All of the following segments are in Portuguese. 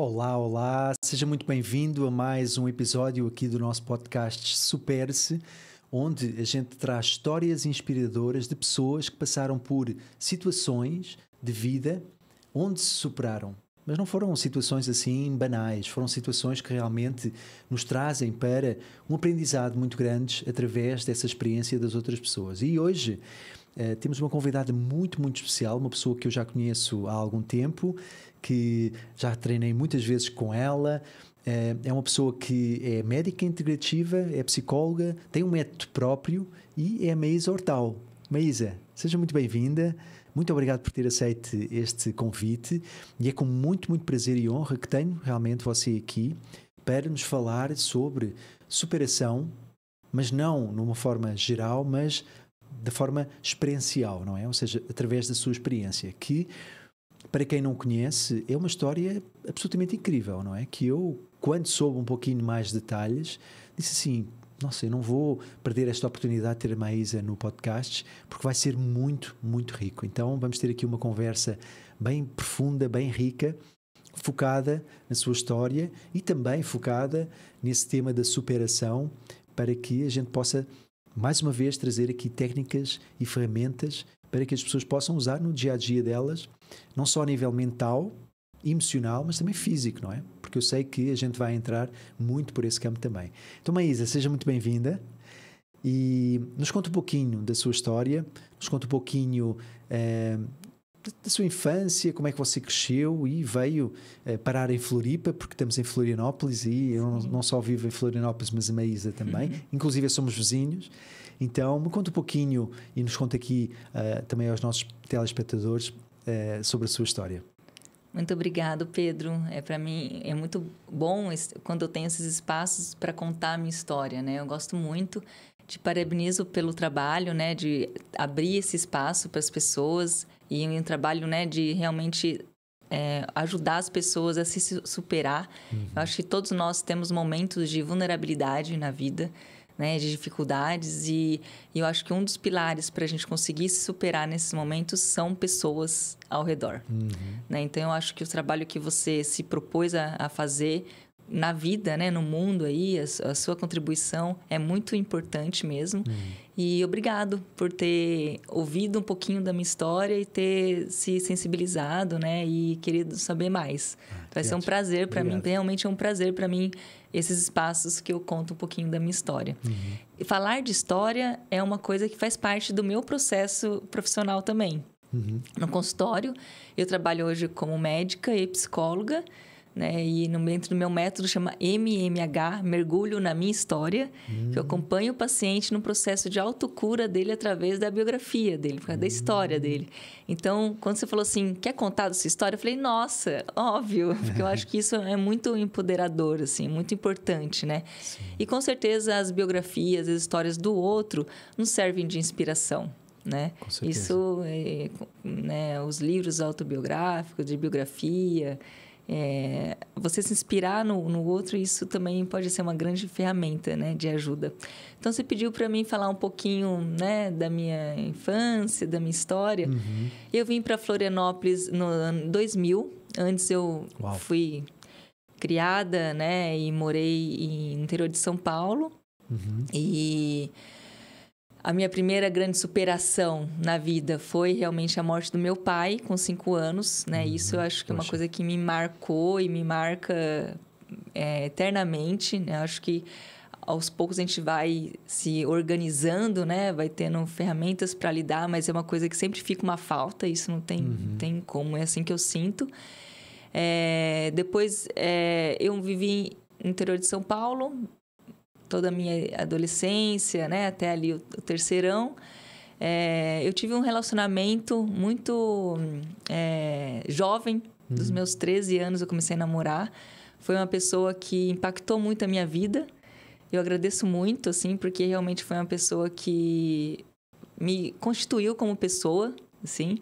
Olá, olá, seja muito bem-vindo a mais um episódio aqui do nosso podcast Supere-se, onde a gente traz histórias inspiradoras de pessoas que passaram por situações de vida onde se superaram. Mas não foram situações assim banais, foram situações que realmente nos trazem para um aprendizado muito grande através dessa experiência das outras pessoas. E hoje temos uma convidada muito, muito especial, uma pessoa que eu já conheço há algum tempo, que já treinei muitas vezes com ela. É uma pessoa que é médica integrativa, é psicóloga, tem um método próprio e é a Maísa Hortal. Maísa, seja muito bem-vinda. Muito obrigado por ter aceito este convite e é com muito, muito prazer e honra que tenho realmente você aqui para nos falar sobre superação, mas não numa forma geral, mas de forma experiencial, não é? Ou seja, através da sua experiência, que, para quem não conhece, é uma história absolutamente incrível, não é? Que eu, quando soube um pouquinho mais detalhes, disse assim: nossa, eu não vou perder esta oportunidade de ter a Maísa no podcast, porque vai ser muito, muito rico. Então vamos ter aqui uma conversa bem profunda, bem rica, focada na sua história e também focada nesse tema da superação, para que a gente possa, mais uma vez, trazer aqui técnicas e ferramentas para que as pessoas possam usar no dia-a-dia delas, não só a nível mental, emocional, mas também físico, não é? Porque eu sei que a gente vai entrar muito por esse campo também. Então, Maísa, seja muito bem-vinda e nos conta um pouquinho da sua história, nos conta um pouquinho da sua infância, como é que você cresceu e veio parar em Floripa, porque estamos em Florianópolis e eu não só vivo em Florianópolis, mas a Maísa também, inclusive somos vizinhos. Então, me conta um pouquinho e nos conta aqui também aos nossos telespectadores sobre a sua história. Muito obrigado, Pedro. Para mim é muito bom quando eu tenho esses espaços para contar a minha história, né? Eu gosto muito, te parabenizo pelo trabalho, né? De abrir esse espaço para as pessoas e um trabalho, né? De realmente ajudar as pessoas a se superar. Eu acho que todos nós temos momentos de vulnerabilidade na vida, né, de dificuldades e eu acho que um dos pilares para a gente conseguir se superar nesses momentos são pessoas ao redor. Né? Então, eu acho que o trabalho que você se propôs a fazer na vida, né, no mundo aí, a sua contribuição é muito importante mesmo. E obrigado por ter ouvido um pouquinho da minha história e ter se sensibilizado, né, e querido saber mais. Vai ser um prazer para mim, realmente é um prazer para mim esses espaços que eu conto um pouquinho da minha história. E falar de história é uma coisa que faz parte do meu processo profissional também. No consultório, eu trabalho hoje como médica e psicóloga, né? E dentro do meu método chama MMH, Mergulho na Minha História, que eu acompanho o paciente no processo de autocura dele através da biografia dele, da história dele. Então, quando você falou assim, quer contar da sua história? Eu falei, nossa, óbvio, porque eu acho que isso é muito empoderador, assim, muito importante, né? Sim. E com certeza as biografias, as histórias do outro nos servem de inspiração. Né? Isso, né, os livros autobiográficos, de biografia, você se inspirar no outro, isso também pode ser uma grande ferramenta, né, de ajuda. Então, você pediu para mim falar um pouquinho, né, da minha infância, da minha história. Eu vim para Florianópolis no ano 2000. Antes eu fui criada, né, e morei no interior de São Paulo. E a minha primeira grande superação na vida foi realmente a morte do meu pai, com 5 anos, né? Isso eu acho que é uma coisa que me marcou e me marca eternamente, né? Eu acho que aos poucos a gente vai se organizando, né? Vai tendo ferramentas para lidar, mas é uma coisa que sempre fica uma falta, isso não tem como, é assim que eu sinto. Depois, eu vivi no interior de São Paulo, toda a minha adolescência, né, até ali o terceirão. Eu tive um relacionamento muito jovem, dos meus 13 anos eu comecei a namorar. Foi uma pessoa que impactou muito a minha vida. Eu agradeço muito, assim, porque realmente foi uma pessoa que me constituiu como pessoa, assim.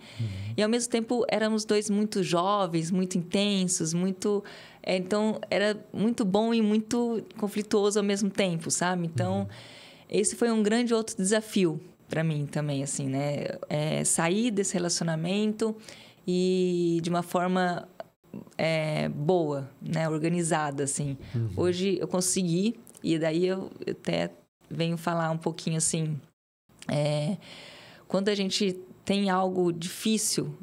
E, ao mesmo tempo, éramos dois muito jovens, muito intensos, muito... Então, era muito bom e muito conflituoso ao mesmo tempo, sabe? Então, esse foi um grande outro desafio para mim também, assim, né? Sair desse relacionamento e, de uma forma boa, né? Organizada, assim. Hoje eu consegui, e daí eu até venho falar um pouquinho assim... quando a gente tem algo difícil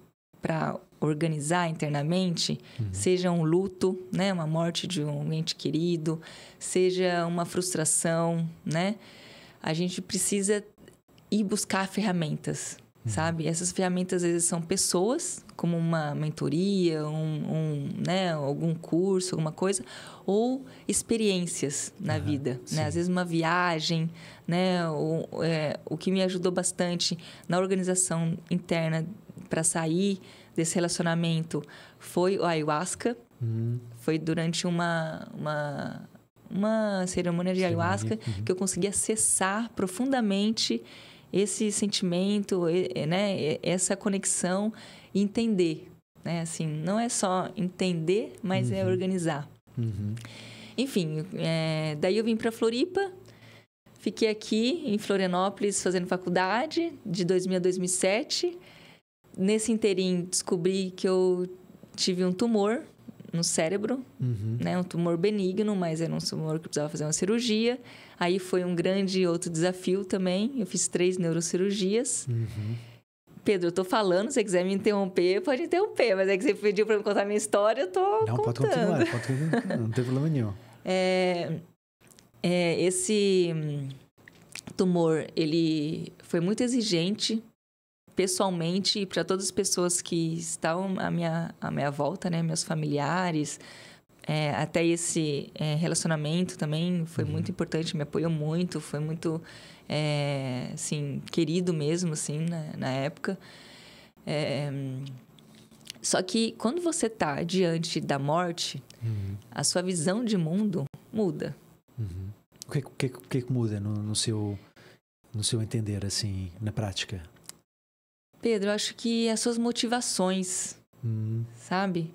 para organizar internamente, seja um luto, né? Uma morte de um ente querido, seja uma frustração, né? A gente precisa ir buscar ferramentas, sabe? Essas ferramentas, às vezes, são pessoas, como uma mentoria, né? Algum curso, alguma coisa, ou experiências na vida, né? Às vezes, uma viagem, né? O que me ajudou bastante na organização interna para sair desse relacionamento foi o ayahuasca. Foi durante uma cerimônia de ayahuasca que eu consegui acessar profundamente esse sentimento, né? Essa conexão e entender, né? Assim, não é só entender, mas é organizar. Enfim, daí eu vim para Floripa, fiquei aqui em Florianópolis fazendo faculdade de 2000 a 2007. Nesse inteirinho, descobri que eu tive um tumor no cérebro, né? Um tumor benigno, mas era um tumor que precisava fazer uma cirurgia. Aí foi um grande outro desafio também. Eu fiz 3 neurocirurgias. Pedro, eu tô falando, se você quiser me interromper, pode interromper. Mas é que você pediu para me contar a minha história, eu tô Não, contando. pode continuar, não tem problema nenhum. Esse tumor, ele foi muito exigente pessoalmente e para todas as pessoas que estavam à minha volta, né? Meus familiares, até esse relacionamento também foi muito importante, me apoiou muito, foi muito, assim, querido mesmo, assim, na época. Só que quando você está diante da morte, a sua visão de mundo muda. O que muda no seu entender, assim, na prática? Pedro, eu acho que as suas motivações, sabe?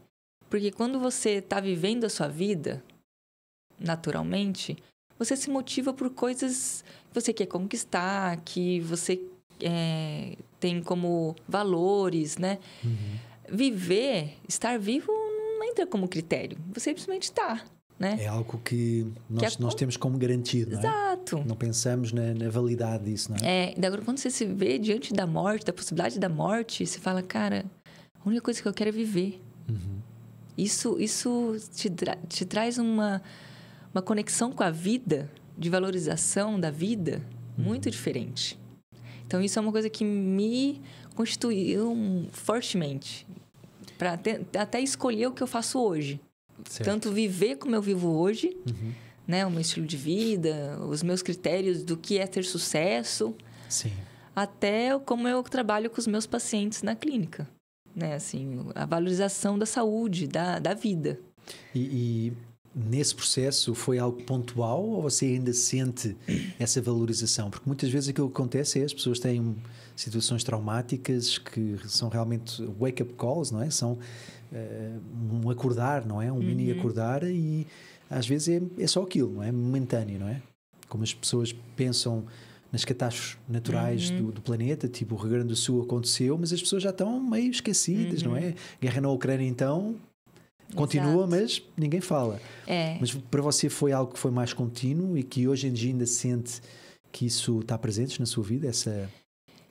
Porque quando você está vivendo a sua vida, naturalmente, você se motiva por coisas que você quer conquistar, que você tem como valores, né? Viver, estar vivo, não entra como critério. Você simplesmente está, né? É algo que nós temos como garantido, não é? Exato. Não pensamos na validade disso, não é? Agora, quando você se vê diante da morte, da possibilidade da morte, você fala, cara, a única coisa que eu quero é viver. Isso te traz uma conexão com a vida, de valorização da vida, muito diferente. Então, isso é uma coisa que me constituiu fortemente para até escolher o que eu faço hoje. Certo. Tanto viver como eu vivo hoje, né? O meu estilo de vida, os meus critérios do que é ter sucesso. Sim. Até como eu trabalho com os meus pacientes na clínica, né? Assim, a valorização da saúde, da vida. E nesse processo foi algo pontual ou você ainda sente essa valorização? Porque muitas vezes aquilo que acontece é as pessoas têm situações traumáticas que são realmente wake-up calls, não é? São um acordar, não é? Um mini acordar e às vezes é só aquilo, não é? Momentâneo, não é? Como as pessoas pensam nas catástrofes naturais do planeta, tipo o Rio Grande do Sul aconteceu, mas as pessoas já estão meio esquecidas, não é? Guerra na Ucrânia então continua, mas ninguém fala. Mas para você foi algo que foi mais contínuo e que hoje em dia ainda sente que isso está presente na sua vida, essa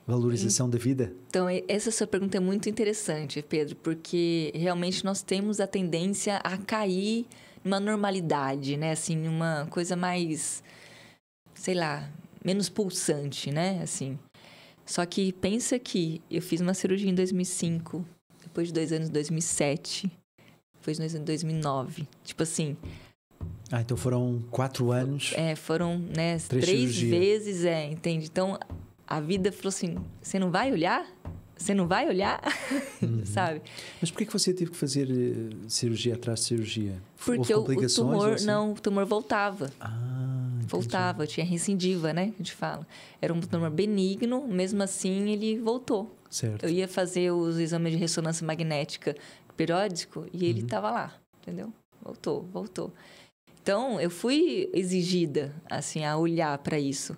valorização da vida? Então, essa sua pergunta é muito interessante, Pedro, porque realmente nós temos a tendência a cair numa normalidade, né? Assim, uma coisa mais, sei lá, menos pulsante, né? Assim. Só que pensa que eu fiz uma cirurgia em 2005, depois de 2 anos em 2007, depois de 2 anos em 2009. Tipo assim... então foram 4 anos... foram, né, 3 cirurgias. vezes, entende? Então, a vida falou assim, você não vai olhar? Você não vai olhar? Sabe? Mas por que você teve que fazer cirurgia atrás de cirurgia? Porque Houve complicações, o tumor voltava. Entendi. Voltava, tinha recidiva, né? Que a gente fala. Era um tumor benigno, mesmo assim ele voltou. Certo. Eu ia fazer os exames de ressonância magnética periódico e ele estava lá, entendeu? Voltou. Então, eu fui exigida, assim, a olhar para isso.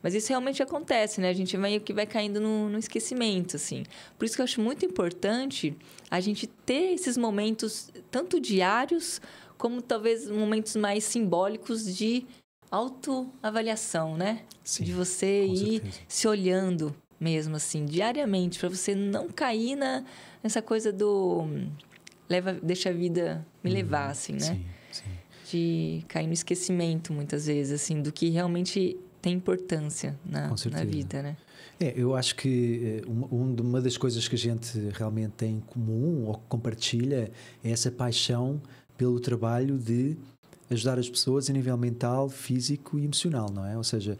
Mas isso realmente acontece, né? A gente meio que vai caindo no esquecimento, assim. Por isso que eu acho muito importante a gente ter esses momentos, tanto diários, como talvez momentos mais simbólicos de autoavaliação, né? Sim, de você com ir certeza. se olhando mesmo, assim, diariamente, para você não cair nessa coisa do deixa a vida me levar, assim, né? Sim, sim. De cair no esquecimento, muitas vezes, assim, do que realmente tem importância Com na certeza. vida, né? Eu acho que uma das coisas que a gente realmente tem em comum ou que compartilha é essa paixão pelo trabalho de ajudar as pessoas a nível mental, físico e emocional, não é? Ou seja,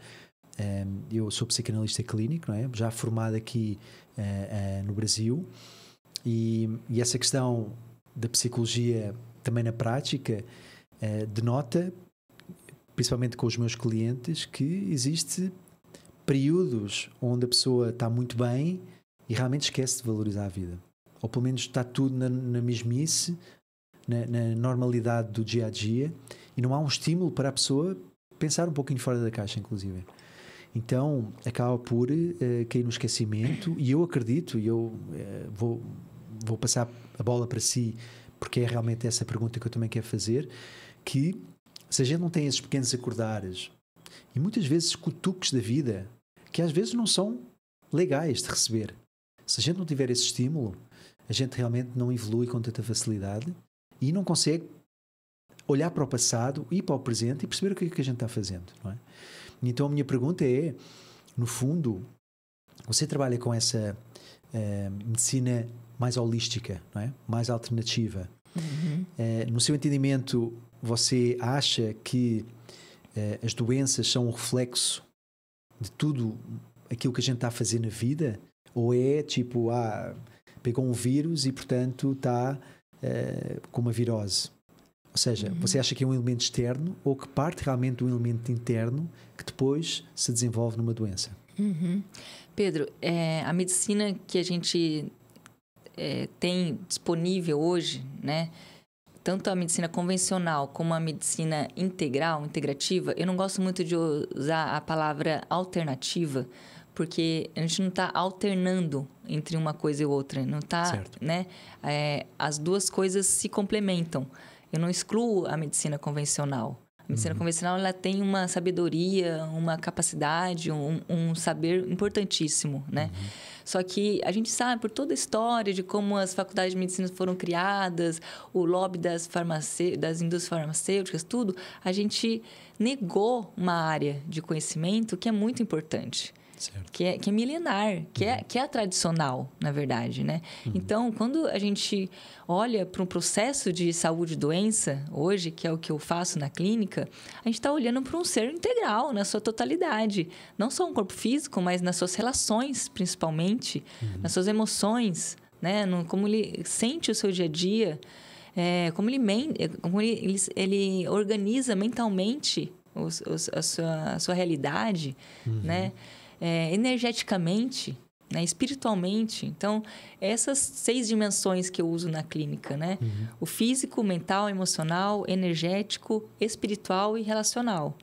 eu sou psicanalista clínico, não é? Já formado aqui no Brasil e essa questão da psicologia também na prática denota, principalmente com os meus clientes, que existe períodos onde a pessoa está muito bem e realmente esquece de valorizar a vida. Ou pelo menos está tudo na mesmice, na normalidade do dia a dia, e não há um estímulo para a pessoa pensar um pouquinho fora da caixa, inclusive. Então acaba por cair no esquecimento, e eu acredito, e eu vou passar a bola para si, porque é realmente essa pergunta que eu também quero fazer, que se a gente não tem esses pequenos acordares e muitas vezes cutuques da vida que às vezes não são legais de receber, se a gente não tiver esse estímulo, a gente realmente não evolui com tanta facilidade e não consegue olhar para o passado, ir para o presente e perceber o que é que a gente está fazendo, não é? Então a minha pergunta é, no fundo, você trabalha com essa medicina mais holística, não é? Mais alternativa. No seu entendimento, você acha que as doenças são um reflexo de tudo aquilo que a gente está a fazer na vida? Ou é tipo, pegou um vírus e portanto está com uma virose? Ou seja, você acha que é um elemento externo ou que parte realmente de um elemento interno que depois se desenvolve numa doença? Pedro, a medicina que a gente tem disponível hoje, né? Tanto a medicina convencional como a medicina integral, integrativa, eu não gosto muito de usar a palavra alternativa, porque a gente não está alternando entre uma coisa e outra, não está, né? As duas coisas se complementam. Eu não excluo a medicina convencional. A medicina convencional ela tem uma sabedoria, uma capacidade, um saber importantíssimo, né? Só que a gente sabe por toda a história de como as faculdades de medicina foram criadas, o lobby das indústrias farmacêuticas, tudo, a gente negou uma área de conhecimento que é muito importante. Que é milenar, que é a tradicional, na verdade, né? Então, quando a gente olha para um processo de saúde e doença, hoje, que é o que eu faço na clínica, a gente está olhando para um ser integral, na sua totalidade. Não só um corpo físico, mas nas suas relações, principalmente, nas suas emoções, né? Como ele sente o seu dia a dia, como ele organiza mentalmente a sua realidade, né? Energeticamente, né? Espiritualmente. Então, essas 6 dimensões que eu uso na clínica, né? O físico, mental, emocional, energético, espiritual e relacional.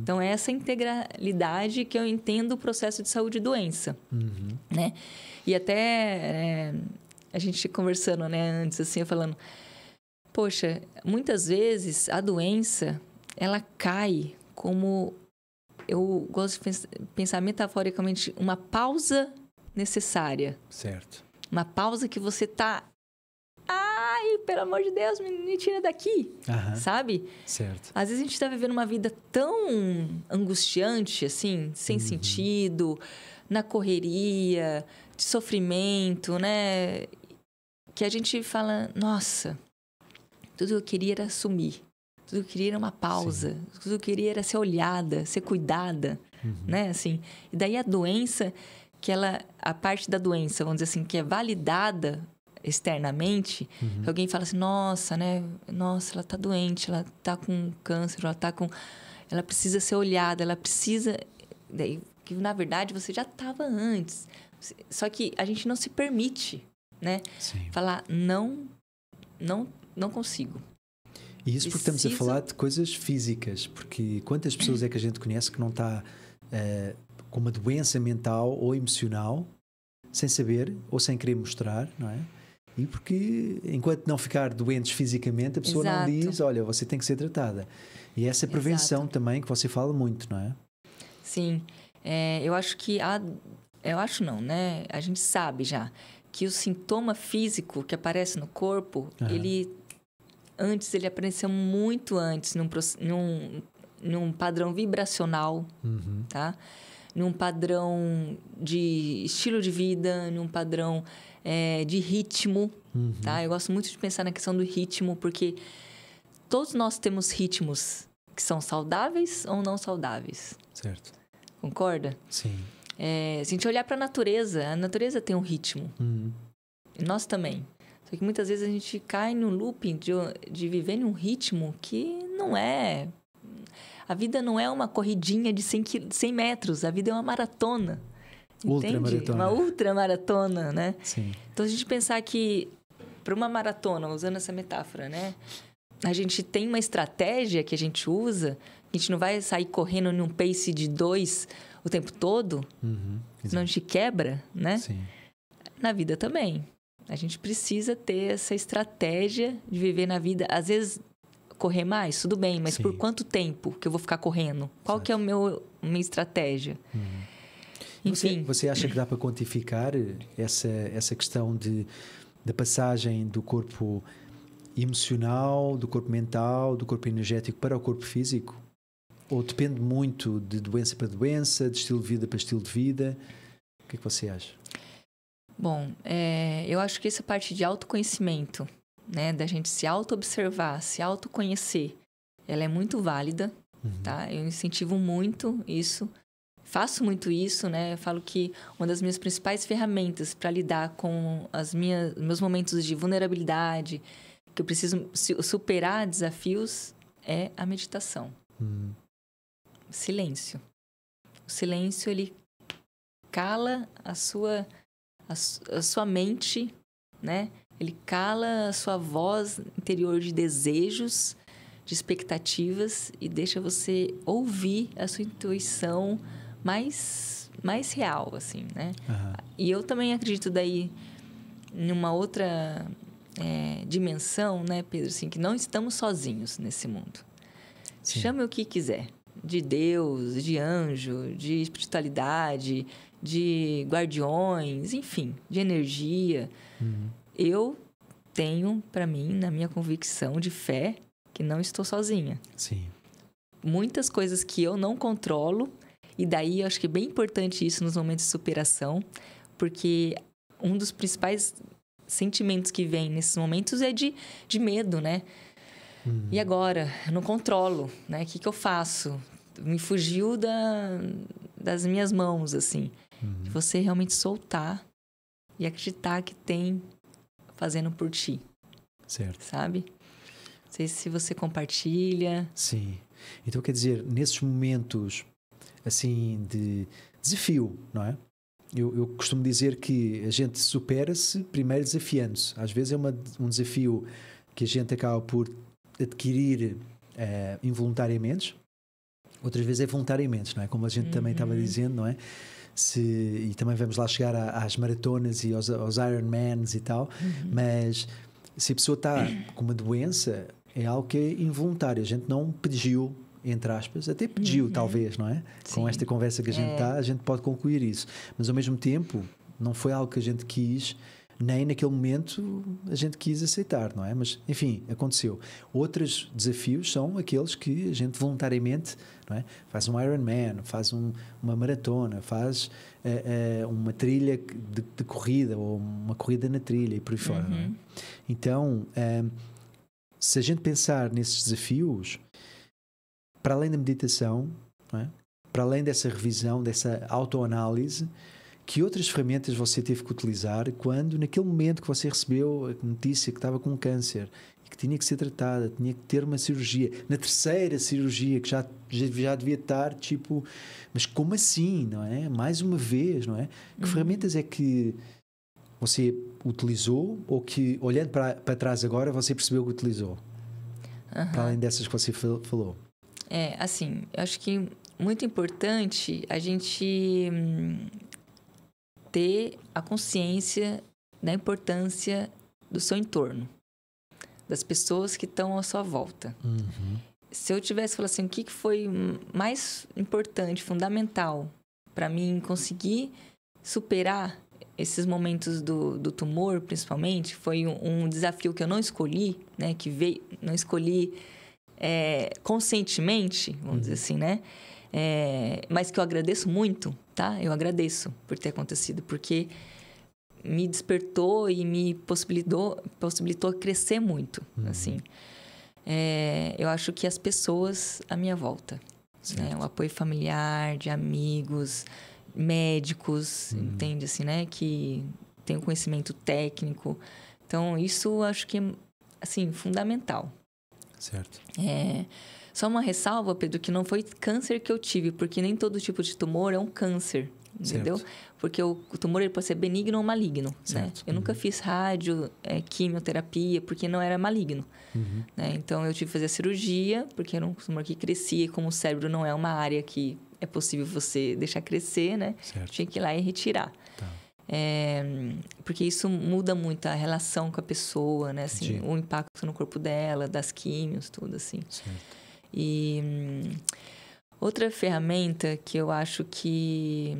Então, é essa integralidade que eu entendo o processo de saúde e doença, né? E até a gente pensando, né? Antes, assim, eu falando, poxa, muitas vezes a doença, ela cai como... Eu gosto de pensar metaforicamente uma pausa necessária. Certo. Uma pausa que você tá... Ai, pelo amor de Deus, me tira daqui. Sabe? Certo. Às vezes a gente tá vivendo uma vida tão angustiante, assim, sem sentido, na correria, de sofrimento, né? Que a gente fala, nossa, tudo que eu queria era sumir. Tudo que eu queria era uma pausa. Sim. Tudo que eu queria era ser olhada, ser cuidada, né? Assim, e daí a doença, a parte da doença, vamos dizer assim, que é validada externamente, que alguém fala assim, nossa, né? Nossa, ela tá doente, ela tá com câncer, ela precisa ser olhada, ela precisa... Daí, que na verdade você já estava antes. Só que a gente não se permite, né? Sim. Falar, não consigo. E isso porque estamos a falar de coisas físicas, porque quantas pessoas é que a gente conhece que não está com uma doença mental ou emocional, sem saber ou sem querer mostrar, não é? E porque, enquanto não ficar doentes fisicamente, a pessoa não diz, olha, você tem que ser tratada. E essa prevenção também que você fala muito, não é? Sim. Eu acho que... Eu acho não, né? A gente sabe já que o sintoma físico que aparece no corpo, ele apareceu muito antes num padrão vibracional, tá? Num padrão de estilo de vida, num padrão de ritmo, tá? Eu gosto muito de pensar na questão do ritmo, porque todos nós temos ritmos que são saudáveis ou não saudáveis. Certo. Concorda? Sim. Se a gente olhar para a natureza tem um ritmo. E nós também. Só que muitas vezes a gente cai no looping de viver num ritmo que não é... A vida não é uma corridinha de 100 metros. A vida é uma maratona. Entende? Uma ultramaratona, né? Sim. Então, se a gente pensar que para uma maratona, usando essa metáfora, né? A gente tem uma estratégia que a gente usa. A gente não vai sair correndo num pace de 2 o tempo todo. Senão a gente quebra, né? Sim. Na vida também. A gente precisa ter essa estratégia de viver na vida. Às vezes, correr mais, tudo bem. Mas por quanto tempo que eu vou ficar correndo? Qual que é minha estratégia? Enfim. Você acha que dá para quantificar essa questão da passagem do corpo emocional, do corpo mental, do corpo energético para o corpo físico? Ou depende muito de doença para doença, de estilo de vida para estilo de vida? O que é que você acha? Bom, eu acho que essa parte de autoconhecimento, né, da gente se auto-observar, se autoconhecer, ela é muito válida, tá? Eu incentivo muito isso, faço muito isso, né? Eu falo que uma das minhas principais ferramentas para lidar com meus momentos de vulnerabilidade, que eu preciso superar desafios, é a meditação. Silêncio. O silêncio, ele cala a sua mente, né? Ele cala a sua voz interior de desejos, de expectativas e deixa você ouvir a sua intuição mais real, assim, né? E eu também acredito daí numa outra dimensão, né, Pedro? Assim, que não estamos sozinhos nesse mundo. Sim. Chame o que quiser. De Deus, de anjo, de espiritualidade, de guardiões, enfim, de energia. Eu tenho, para mim, na minha convicção de fé, que não estou sozinha. Sim. Muitas coisas que eu não controlo, e daí eu acho que é bem importante isso nos momentos de superação, porque um dos principais sentimentos que vem nesses momentos é de medo, né? E agora? Eu não controlo, né? O que eu faço? Me fugiu das minhas mãos, assim. De você realmente soltar e acreditar que tem fazendo por ti. Certo. Sabe? Não sei se você compartilha. Sim. Então, quer dizer, nesses momentos, assim, de desafio, não é? Eu costumo dizer que a gente supera-se primeiro desafiando-se. Às vezes é um desafio que a gente acaba por adquirir involuntariamente, outras vezes é voluntariamente, não é? Como a gente também estava dizendo, não é? E também vamos lá chegar às maratonas e aos Ironmans e tal, mas se a pessoa está com uma doença, é algo que é involuntário. A gente não pediu, entre aspas, até pediu, talvez, não é? Sim. Com esta conversa que a gente está, a gente pode concluir isso. Mas, ao mesmo tempo, não foi algo que a gente quis, nem naquele momento a gente quis aceitar, não é? Mas, enfim, aconteceu. Outros desafios são aqueles que a gente voluntariamente, não é? Faz um Ironman, faz uma maratona, faz uma trilha de corrida, ou uma corrida na trilha e por aí fora, não é? Então, se a gente pensar nesses desafios, para além da meditação, não é? Para além dessa revisão, dessa autoanálise, que outras ferramentas você teve que utilizar quando, naquele momento que você recebeu a notícia que estava com câncer e que tinha que ser tratada, tinha que ter uma cirurgia, na terceira cirurgia, que já devia estar tipo, mas como assim, não é? Mais uma vez, não é? Que ferramentas é que você utilizou ou que, olhando para trás agora, você percebeu que utilizou? Para além dessas que você falou. Assim, eu acho que muito importante a gente ter a consciência da importância do seu entorno, das pessoas que estão à sua volta. Se eu tivesse falado assim, o que foi mais importante, fundamental para mim conseguir superar esses momentos do tumor, principalmente, foi um desafio que eu não escolhi, né? Que veio, não escolhi conscientemente, vamos dizer assim, né? Mas que eu agradeço muito, tá? Eu agradeço por ter acontecido, porque me despertou e me possibilitou crescer muito, assim. Eu acho que as pessoas à minha volta, né? O apoio familiar, de amigos, médicos, entende, assim, né? Que tem um conhecimento técnico. Então, isso eu acho que é, assim, fundamental. Certo. Só uma ressalva, Pedro, que não foi câncer que eu tive, porque nem todo tipo de tumor é um câncer, entendeu? Certo. Porque o tumor ele pode ser benigno ou maligno, né? Eu nunca fiz rádio, quimioterapia, porque não era maligno. Né? Então, eu tive que fazer a cirurgia, porque era um tumor que crescia, e como o cérebro não é uma área que é possível você deixar crescer, né? Certo. Tinha que ir lá e retirar. Tá. Porque isso muda muito a relação com a pessoa, né? Assim, Entendi. o impacto no corpo dela, das químios, tudo assim. Certo. E outra ferramenta que eu acho que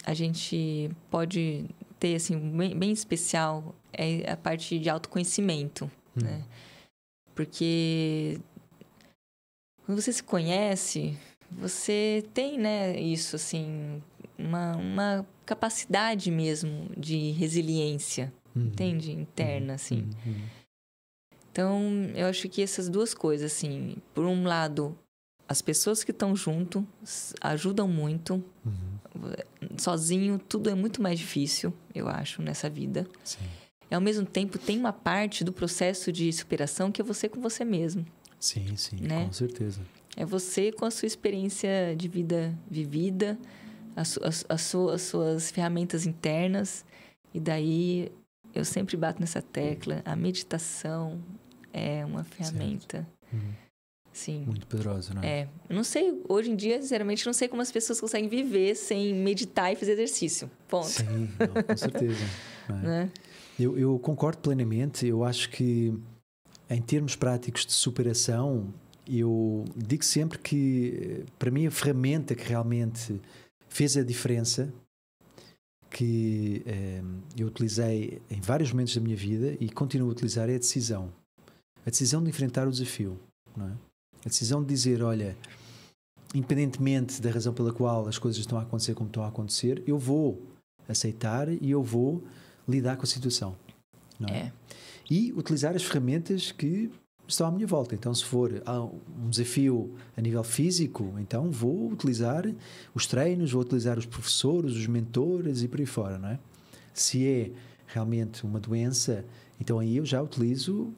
a gente pode ter, assim, bem especial é a parte de autoconhecimento, né? Porque quando você se conhece, você tem, né, isso, assim, uma capacidade mesmo de resiliência, entende? Interna, assim. Então, eu acho que essas duas coisas, assim, por um lado, as pessoas que estão junto ajudam muito. Sozinho, tudo é muito mais difícil, eu acho, nessa vida. Sim. E, ao mesmo tempo, tem uma parte do processo de superação que é você com você mesmo. Sim, né? Com certeza. É você com a sua experiência de vida vivida, as suas ferramentas internas. E daí, eu sempre bato nessa tecla. A meditação é uma ferramenta. Sim. Muito poderosa, não é? Eu não sei, hoje em dia, sinceramente, não sei como as pessoas conseguem viver sem meditar e fazer exercício. Ponto. Sim, não, com certeza. Né? Eu concordo plenamente. Eu acho que, em termos práticos de superação, eu digo sempre que, para mim, a ferramenta que realmente fez a diferença, que eu utilizei em vários momentos da minha vida e continuo a utilizar, é a decisão. A decisão de enfrentar o desafio, não é? A decisão de dizer, olha, independentemente da razão pela qual as coisas estão a acontecer como estão a acontecer, eu vou aceitar e eu vou lidar com a situação. Não é? E utilizar as ferramentas que estão à minha volta. Então, se for um desafio a nível físico, então vou utilizar os treinos, vou utilizar os professores, os mentores e por aí fora, não é? Se é realmente uma doença, então aí eu já utilizo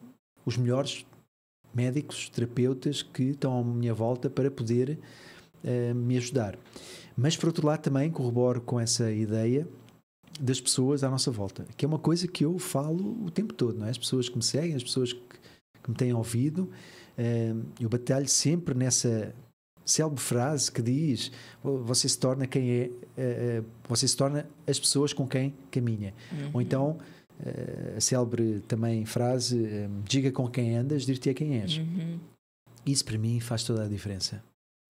os melhores médicos, terapeutas que estão à minha volta para poder me ajudar. Mas, por outro lado, também corroboro com essa ideia das pessoas à nossa volta, que é uma coisa que eu falo o tempo todo, não é? As pessoas que me seguem, as pessoas que me têm ouvido, eu batalho sempre nessa célebre frase que diz: você se torna quem é, você se torna as pessoas com quem caminha. Ou então a célebre também frase: diga com quem andas, dir-te a quem és. Isso para mim faz toda a diferença.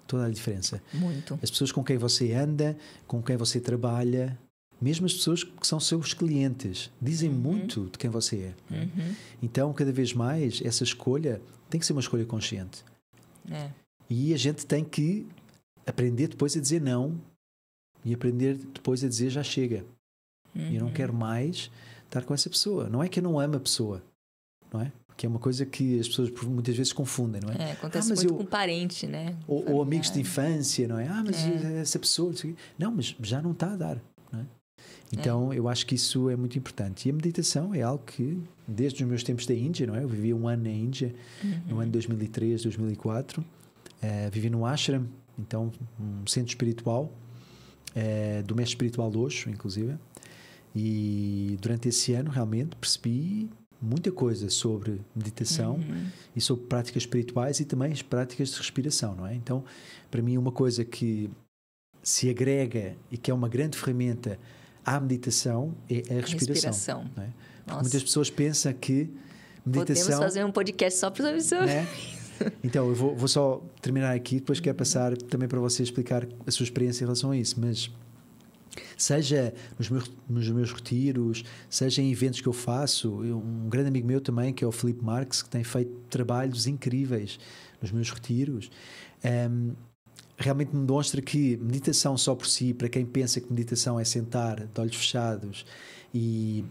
Toda a diferença. Muito. As pessoas com quem você anda, com quem você trabalha, mesmo as pessoas que são seus clientes, dizem muito de quem você é. Então, cada vez mais, essa escolha tem que ser uma escolha consciente. E a gente tem que aprender depois a dizer não e aprender depois a dizer já chega. Eu não quero mais estar com essa pessoa. Não é que eu não amo a pessoa, não é? Que é uma coisa que as pessoas muitas vezes confundem, não é? Acontece muito com parente, né? Ou amigos de infância, não é? Mas essa pessoa... Não, mas já não está a dar, não é? Então, eu acho que isso é muito importante. E a meditação é algo que, desde os meus tempos da Índia, não é? Eu vivi um ano na Índia, no ano de 2003, 2004. Vivi no ashram, então, um centro espiritual, do mestre espiritual Osho, inclusive. E durante esse ano, realmente, percebi muita coisa sobre meditação e sobre práticas espirituais e também as práticas de respiração, não é? Então, para mim, uma coisa que se agrega e que é uma grande ferramenta à meditação é a respiração. Não é? Muitas pessoas pensam que meditação... Podemos fazer um podcast só para isso. Né? Então, eu vou só terminar aqui, depois quero passar também para você explicar a sua experiência em relação a isso, mas seja nos meus retiros, seja em eventos que eu faço, um grande amigo meu também, que é o Filipe Marques, que tem feito trabalhos incríveis nos meus retiros, realmente me demonstra que meditação só por si, para quem pensa que meditação é sentar de olhos fechados e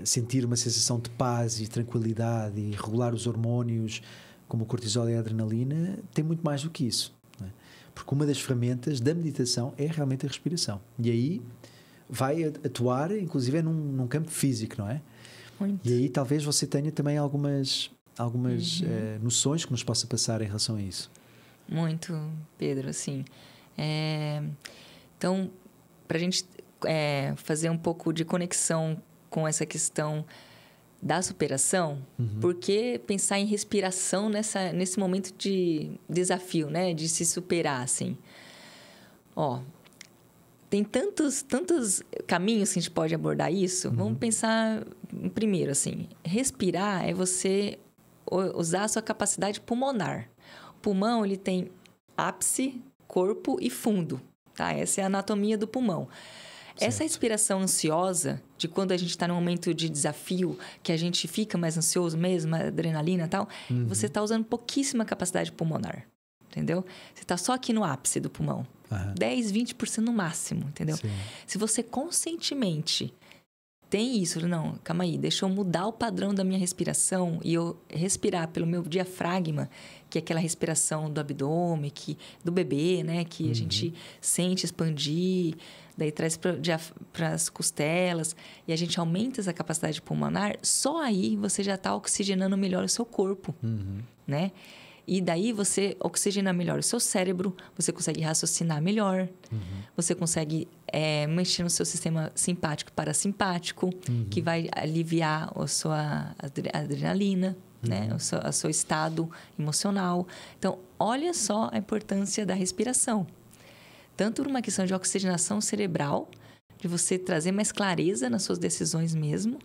sentir uma sensação de paz e tranquilidade e regular os hormônios como o cortisol e a adrenalina, tem muito mais do que isso, não é? Porque uma das ferramentas da meditação é realmente a respiração. E aí vai atuar, inclusive, num campo físico, não é? Muito. E aí talvez você tenha também algumas noções que nos possa passar em relação a isso. Muito, Pedro, assim. Então, para a gente fazer um pouco de conexão com essa questão da superação, por que pensar em respiração nesse momento de desafio, né? De se superar, assim. Tem tantos caminhos que a gente pode abordar isso. Vamos pensar primeiro, assim. Respirar é você usar a sua capacidade pulmonar. O pulmão, ele tem ápice, corpo e fundo, tá? Essa é a anatomia do pulmão. Certo. Essa respiração ansiosa, de quando a gente está num momento de desafio, que a gente fica mais ansioso mesmo, adrenalina e tal, você está usando pouquíssima capacidade pulmonar, entendeu? Você está só aqui no ápice do pulmão. 10, 20% no máximo, entendeu? Sim. Se você conscientemente tem isso, não, calma aí, deixa eu mudar o padrão da minha respiração e eu respirar pelo meu diafragma, que é aquela respiração do abdômen, do bebê, né? Que a gente sente expandir, daí traz para as costelas e a gente aumenta essa capacidade pulmonar, só aí você já está oxigenando melhor o seu corpo, né? E daí você oxigena melhor o seu cérebro, você consegue raciocinar melhor, você consegue mexer no seu sistema simpático e parasimpático, que vai aliviar a sua adrenalina, né? O seu estado emocional. Então, olha só a importância da respiração. Tanto por uma questão de oxigenação cerebral, de você trazer mais clareza nas suas decisões mesmo,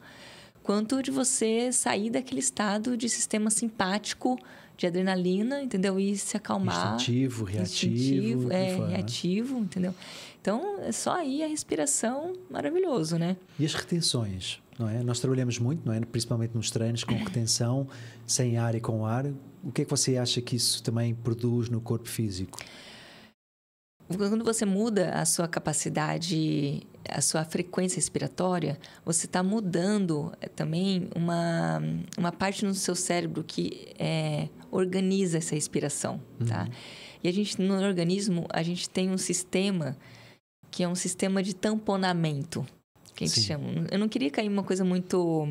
quanto de você sair daquele estado de sistema simpático, de adrenalina, entendeu? E se acalmar. Instintivo, reativo. Reativo, entendeu? Então, é só aí a respiração, maravilhoso, né? E as retenções, não é? Nós trabalhamos muito, não é? Principalmente nos treinos, com retenção, sem ar e com ar. O que é que você acha que isso também produz no corpo físico? Quando você muda a sua capacidade, a sua frequência respiratória, você está mudando também uma parte no seu cérebro que organiza essa respiração, tá? E no organismo, a gente tem um sistema que é um sistema de tamponamento, que a gente chama. Eu não queria cair em uma coisa muito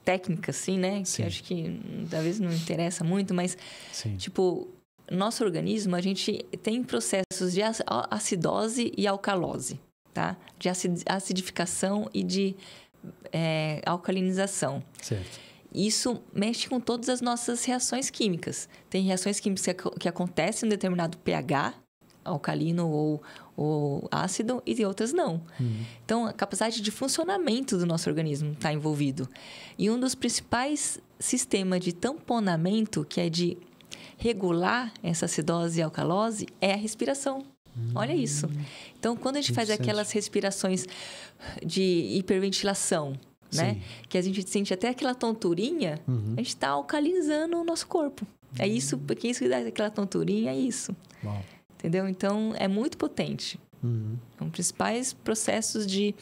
técnica, assim, né? Que acho que talvez não interessa muito, mas, tipo... Nosso organismo, a gente tem processos de acidose e alcalose, tá? De acidificação e de alcalinização. Certo. Isso mexe com todas as nossas reações químicas. Tem reações químicas que acontecem em um determinado pH, alcalino ou ácido, e outras não. Então, a capacidade de funcionamento do nosso organismo está envolvido. E um dos principais sistemas de tamponamento, que é de regular essa acidose e alcalose, é a respiração. Olha isso. Então, quando a gente faz aquelas respirações de hiperventilação, né? Que a gente sente até aquela tonturinha, a gente está alcalinizando o nosso corpo. É isso, porque isso que dá aquela tonturinha, é isso. Uau. Entendeu? Então, é muito potente. São principais processos de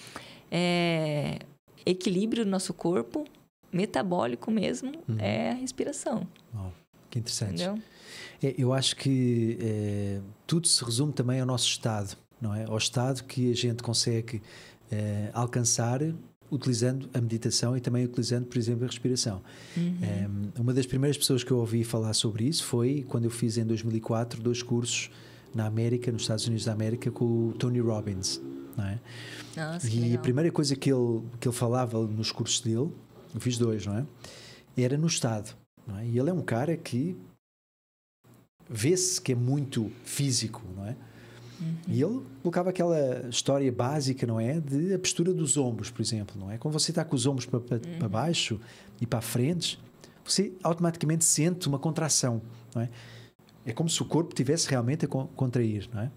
equilíbrio do nosso corpo, metabólico mesmo, é a respiração. Uau. Que interessante. Entendeu? Eu acho que tudo se resume também ao nosso estado, não é? Ao estado que a gente consegue alcançar utilizando a meditação e também utilizando, por exemplo, a respiração. Uma das primeiras pessoas que eu ouvi falar sobre isso foi quando eu fiz em 2004 2 cursos na América, nos Estados Unidos da América, com o Tony Robbins, não é? Nossa, e a primeira coisa que ele falava nos cursos dele eu fiz 2, não é? Era no Estado, não é? E ele é um cara que vê-se que é muito físico, não é? E ele colocava aquela história básica, não é? De a postura dos ombros, por exemplo, não é? Quando você está com os ombros para baixo e para a frente, você automaticamente sente uma contração, não é? É como se o corpo estivesse realmente a contrair, não é?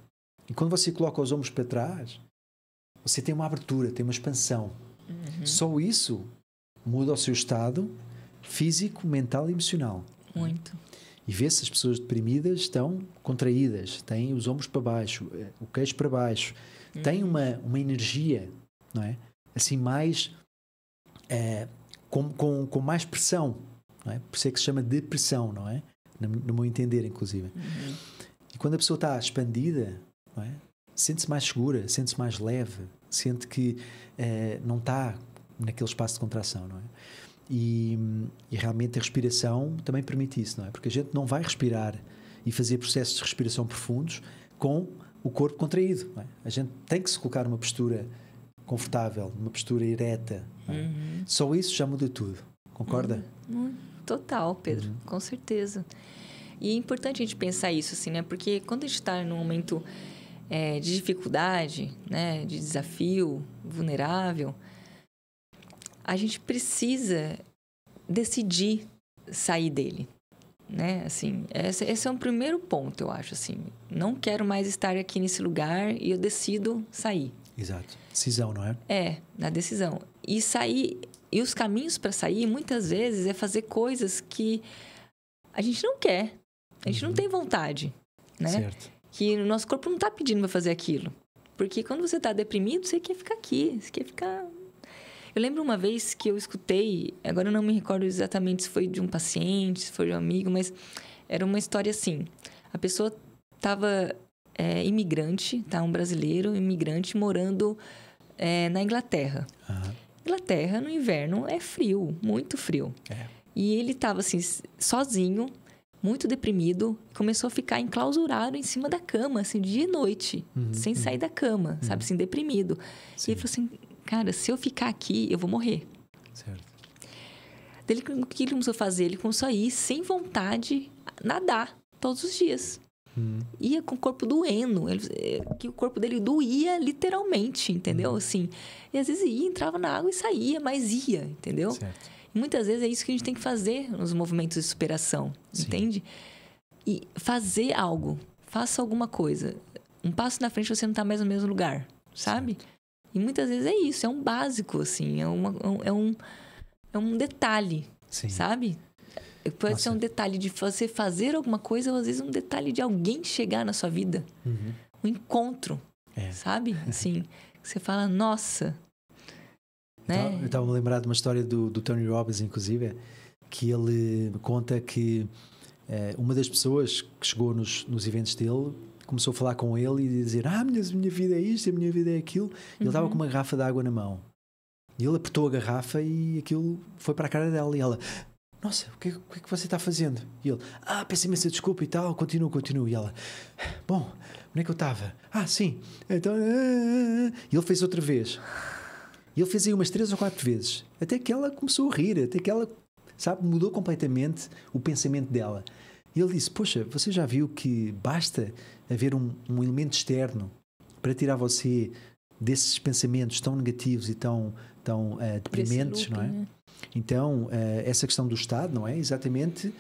E quando você coloca os ombros para trás, você tem uma abertura, tem uma expansão. Só isso muda o seu estado físico, mental e emocional. Muito. E vê-se as pessoas deprimidas estão contraídas, têm os ombros para baixo, o queixo para baixo, têm uma energia, não é? Assim, mais com mais pressão, não é? Por isso é que se chama depressão, não é? No meu entender, inclusive. E quando a pessoa está expandida, não é? Sente-se mais segura, sente-se mais leve, sente que não está naquele espaço de contração, não é? E realmente a respiração também permite isso, não é? Porque a gente não vai respirar e fazer processos de respiração profundos com o corpo contraído, não é? A gente tem que se colocar numa postura confortável, numa postura ereta, não é? Só isso já muda tudo, concorda? Total, Pedro, com certeza. E é importante a gente pensar isso, assim, né? Porque quando a gente está num momento de dificuldade, né? De desafio, vulnerável, a gente precisa decidir sair dele, né? Assim, esse é um primeiro ponto, eu acho, assim. Não quero mais estar aqui nesse lugar e eu decido sair. Exato. Decisão, não é? Na decisão. E sair, e os caminhos para sair, muitas vezes, é fazer coisas que a gente não quer. A gente não tem vontade, né? Certo. Que o nosso corpo não está pedindo para fazer aquilo. Porque quando você está deprimido, você quer ficar aqui, você quer ficar... Eu lembro uma vez que eu escutei, agora eu não me recordo exatamente se foi de um paciente, se foi de um amigo, mas era uma história assim. A pessoa estava imigrante, tá? Um brasileiro imigrante morando na Inglaterra. Inglaterra, no inverno, é frio, muito frio. E ele estava assim, sozinho, muito deprimido, começou a ficar enclausurado em cima da cama, assim, dia e noite, sem sair da cama, sabe, assim, deprimido. Sim. E ele falou assim, cara, se eu ficar aqui, eu vou morrer. Certo. Daí, o que ele começou a fazer? Ele começou a ir sem vontade, nadar todos os dias. Ia com o corpo doendo, que o corpo dele doía literalmente, entendeu? Assim, e às vezes ia, entrava na água e saía, mas ia, entendeu? Certo. E muitas vezes é isso que a gente tem que fazer nos movimentos de superação, entende? E fazer algo, faça alguma coisa. Um passo na frente você não está mais no mesmo lugar, sabe? Certo. E muitas vezes é isso, é um básico, assim, é um detalhe, sabe? Pode ser um detalhe de você fazer alguma coisa, ou às vezes um detalhe de alguém chegar na sua vida. Um encontro, sabe? Assim, você fala, nossa... Né? Eu estava a lembrar de uma história do Tony Robbins, inclusive, que ele conta que uma das pessoas que chegou nos eventos dele começou a falar com ele e dizer minha vida é isto, a minha vida é aquilo. E ele estava com uma garrafa de água na mão. E ele apertou a garrafa e aquilo foi para a cara dela. E ela, nossa, o que é que você está fazendo? E ele, peço imensa desculpa e tal, continua. E ela, bom, onde é que eu estava? Sim, então... E ele fez outra vez. E ele fez aí umas 3 ou 4 vezes. Até que ela começou a rir, até que ela, sabe, mudou completamente o pensamento dela. E ele disse, poxa, você já viu que basta haver um elemento externo para tirar você desses pensamentos tão negativos e tão deprimentes, não é? Né? Então, essa questão do estado, não é? Exatamente...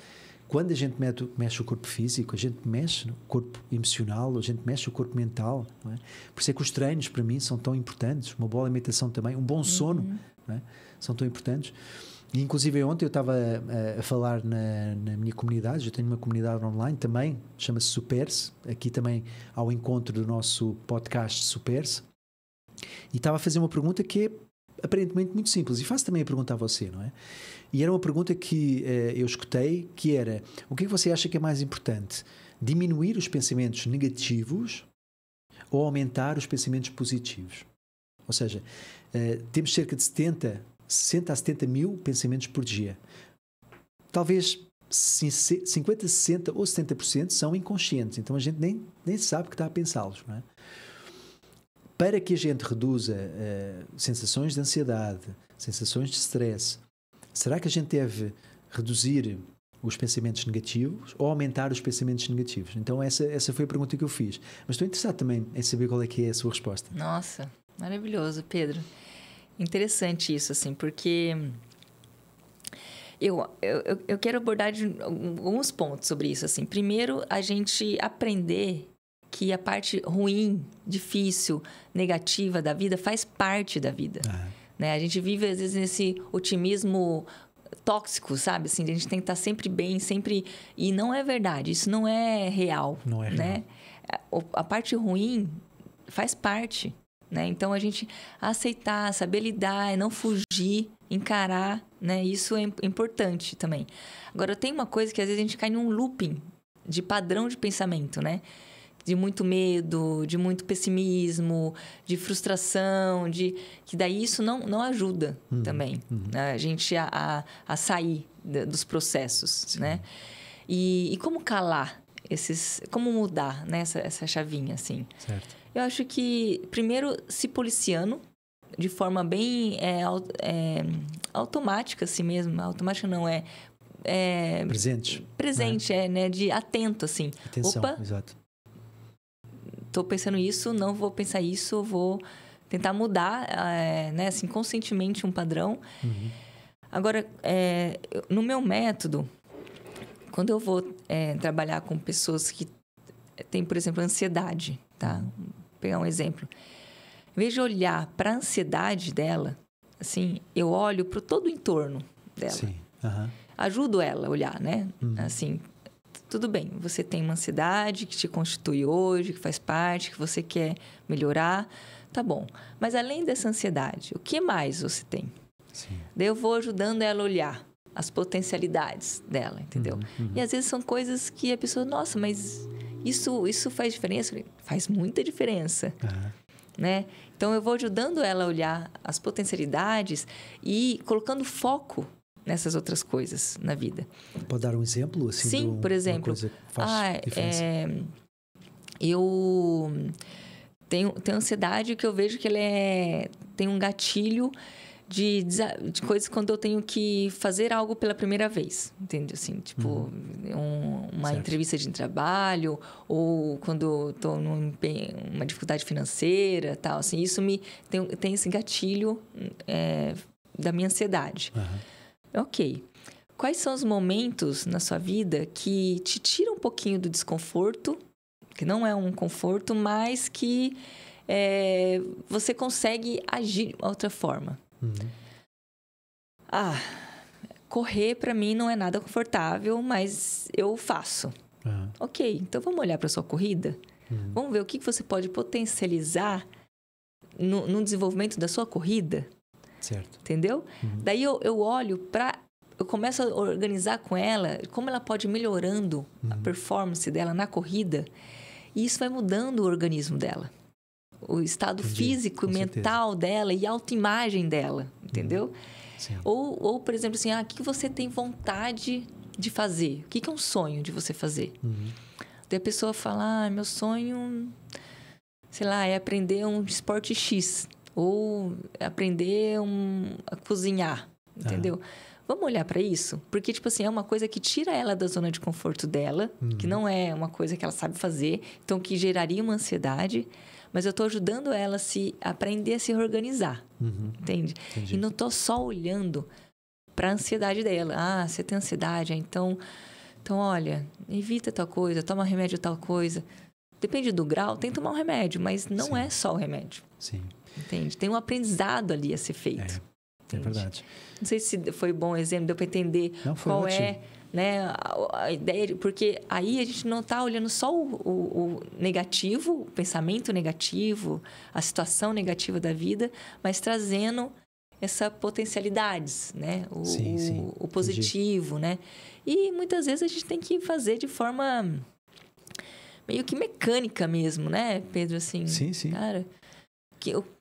Quando a gente mexe o corpo físico, a gente mexe o corpo emocional, a gente mexe o corpo mental, não é? Por isso é que os treinos, para mim, são tão importantes. Uma boa alimentação também, um bom sono, não é? São tão importantes. E, inclusive, ontem eu estava a falar na minha comunidade, eu tenho uma comunidade online também, chama-se Super-se, aqui também ao encontro do nosso podcast Super-se, e estava a fazer uma pergunta que é aparentemente muito simples, e faço também a pergunta a você, não é? E era uma pergunta que eu escutei, que era, o que é que você acha que é mais importante? Diminuir os pensamentos negativos ou aumentar os pensamentos positivos? Ou seja, temos cerca de 60 a 70 mil pensamentos por dia. Talvez 50, 60 ou 70% são inconscientes, então a gente nem sabe que está a pensá-los, não é? Para que a gente reduza sensações de ansiedade, sensações de stress, será que a gente deve reduzir os pensamentos negativos ou aumentar os pensamentos negativos? Então essa foi a pergunta que eu fiz. Mas estou interessado também em saber qual é que é a sua resposta. Nossa, maravilhoso, Pedro. Interessante isso, assim, porque eu quero abordar alguns pontos sobre isso, assim. Primeiro, a gente aprender que a parte ruim, difícil, negativa da vida faz parte da vida. Né? A gente vive, às vezes, nesse otimismo tóxico, sabe? Assim, a gente tem que estar sempre bem, sempre... E não é verdade, isso não é real. Não é real. Né? A parte ruim faz parte, né? Então, a gente aceitar, saber lidar, não fugir, encarar, né? Isso é importante também. Agora, tem uma coisa que às vezes a gente cai num looping de padrão de pensamento, né? De muito medo, de muito pessimismo, de frustração, que daí isso não ajuda também a gente a sair dos processos, Sim. né? E como calar como mudar, né, essa chavinha, assim? Certo. Eu acho que, primeiro, se policiando de forma bem automática, assim mesmo. Automática não, Presente, né? De atento, assim. Atenção, Opa, exato. Tô pensando isso, não vou pensar isso, vou tentar mudar, né? Assim, conscientemente um padrão. Agora, no meu método, quando eu vou trabalhar com pessoas que têm, por exemplo, ansiedade, tá? Vou pegar um exemplo. Em vez de olhar para a ansiedade dela, assim, eu olho para todo o entorno dela. Sim. Ajudo ela a olhar, né? Assim, tudo bem, você tem uma ansiedade que te constitui hoje, que faz parte, que você quer melhorar, tá bom. Mas além dessa ansiedade, o que mais você tem? Sim. Daí eu vou ajudando ela a olhar as potencialidades dela, entendeu? E às vezes são coisas que a pessoa, nossa, mas isso faz diferença? Faz muita diferença, né? Então eu vou ajudando ela a olhar as potencialidades e colocando foco nessas outras coisas na vida. Pode dar um exemplo? Assim, Sim, por exemplo. Coisa que faz diferença? Eu tenho ansiedade que eu vejo que ele tem um gatilho de coisas quando eu tenho que fazer algo pela primeira vez. Entende? Assim, tipo, uma entrevista de trabalho ou quando estou numa dificuldade financeira, tal. Assim, isso tem esse gatilho da minha ansiedade. Ok. Quais são os momentos na sua vida que te tiram um pouquinho do desconforto, que não é um conforto, mas que você consegue agir de outra forma? Correr para mim não é nada confortável, mas eu faço. Ok, então vamos olhar para sua corrida? Vamos ver o que você pode potencializar no desenvolvimento da sua corrida? Certo. Entendeu? Daí eu olho eu começo a organizar com ela como ela pode ir melhorando a performance dela na corrida. E isso vai mudando o organismo dela. O estado físico e mental dela e a autoimagem dela. Entendeu? Ou, por exemplo, assim, o que você tem vontade de fazer? O que é um sonho de você fazer? Daí a pessoa fala, meu sonho, sei lá, é aprender um esporte X. Ou aprender a cozinhar, entendeu? Vamos olhar para isso? Porque, tipo assim, é uma coisa que tira ela da zona de conforto dela, que não é uma coisa que ela sabe fazer, então que geraria uma ansiedade, mas eu estou ajudando ela a aprender a se reorganizar, entende? Entendi. E não estou só olhando para a ansiedade dela. Você tem ansiedade, então, olha, evita tal coisa, toma remédio tal coisa. Depende do grau, tem que tomar um remédio, mas não é só o remédio. Sim. Entende? Tem um aprendizado ali a ser feito. É verdade. Não sei se foi bom exemplo, deu para entender qual ótimo. Né, a ideia. Porque aí a gente não está olhando só o negativo, o pensamento negativo, a situação negativa da vida, mas trazendo essas potencialidades, né? O positivo, né? E muitas vezes a gente tem que fazer de forma meio que mecânica mesmo, né, Pedro? Assim, sim. Cara,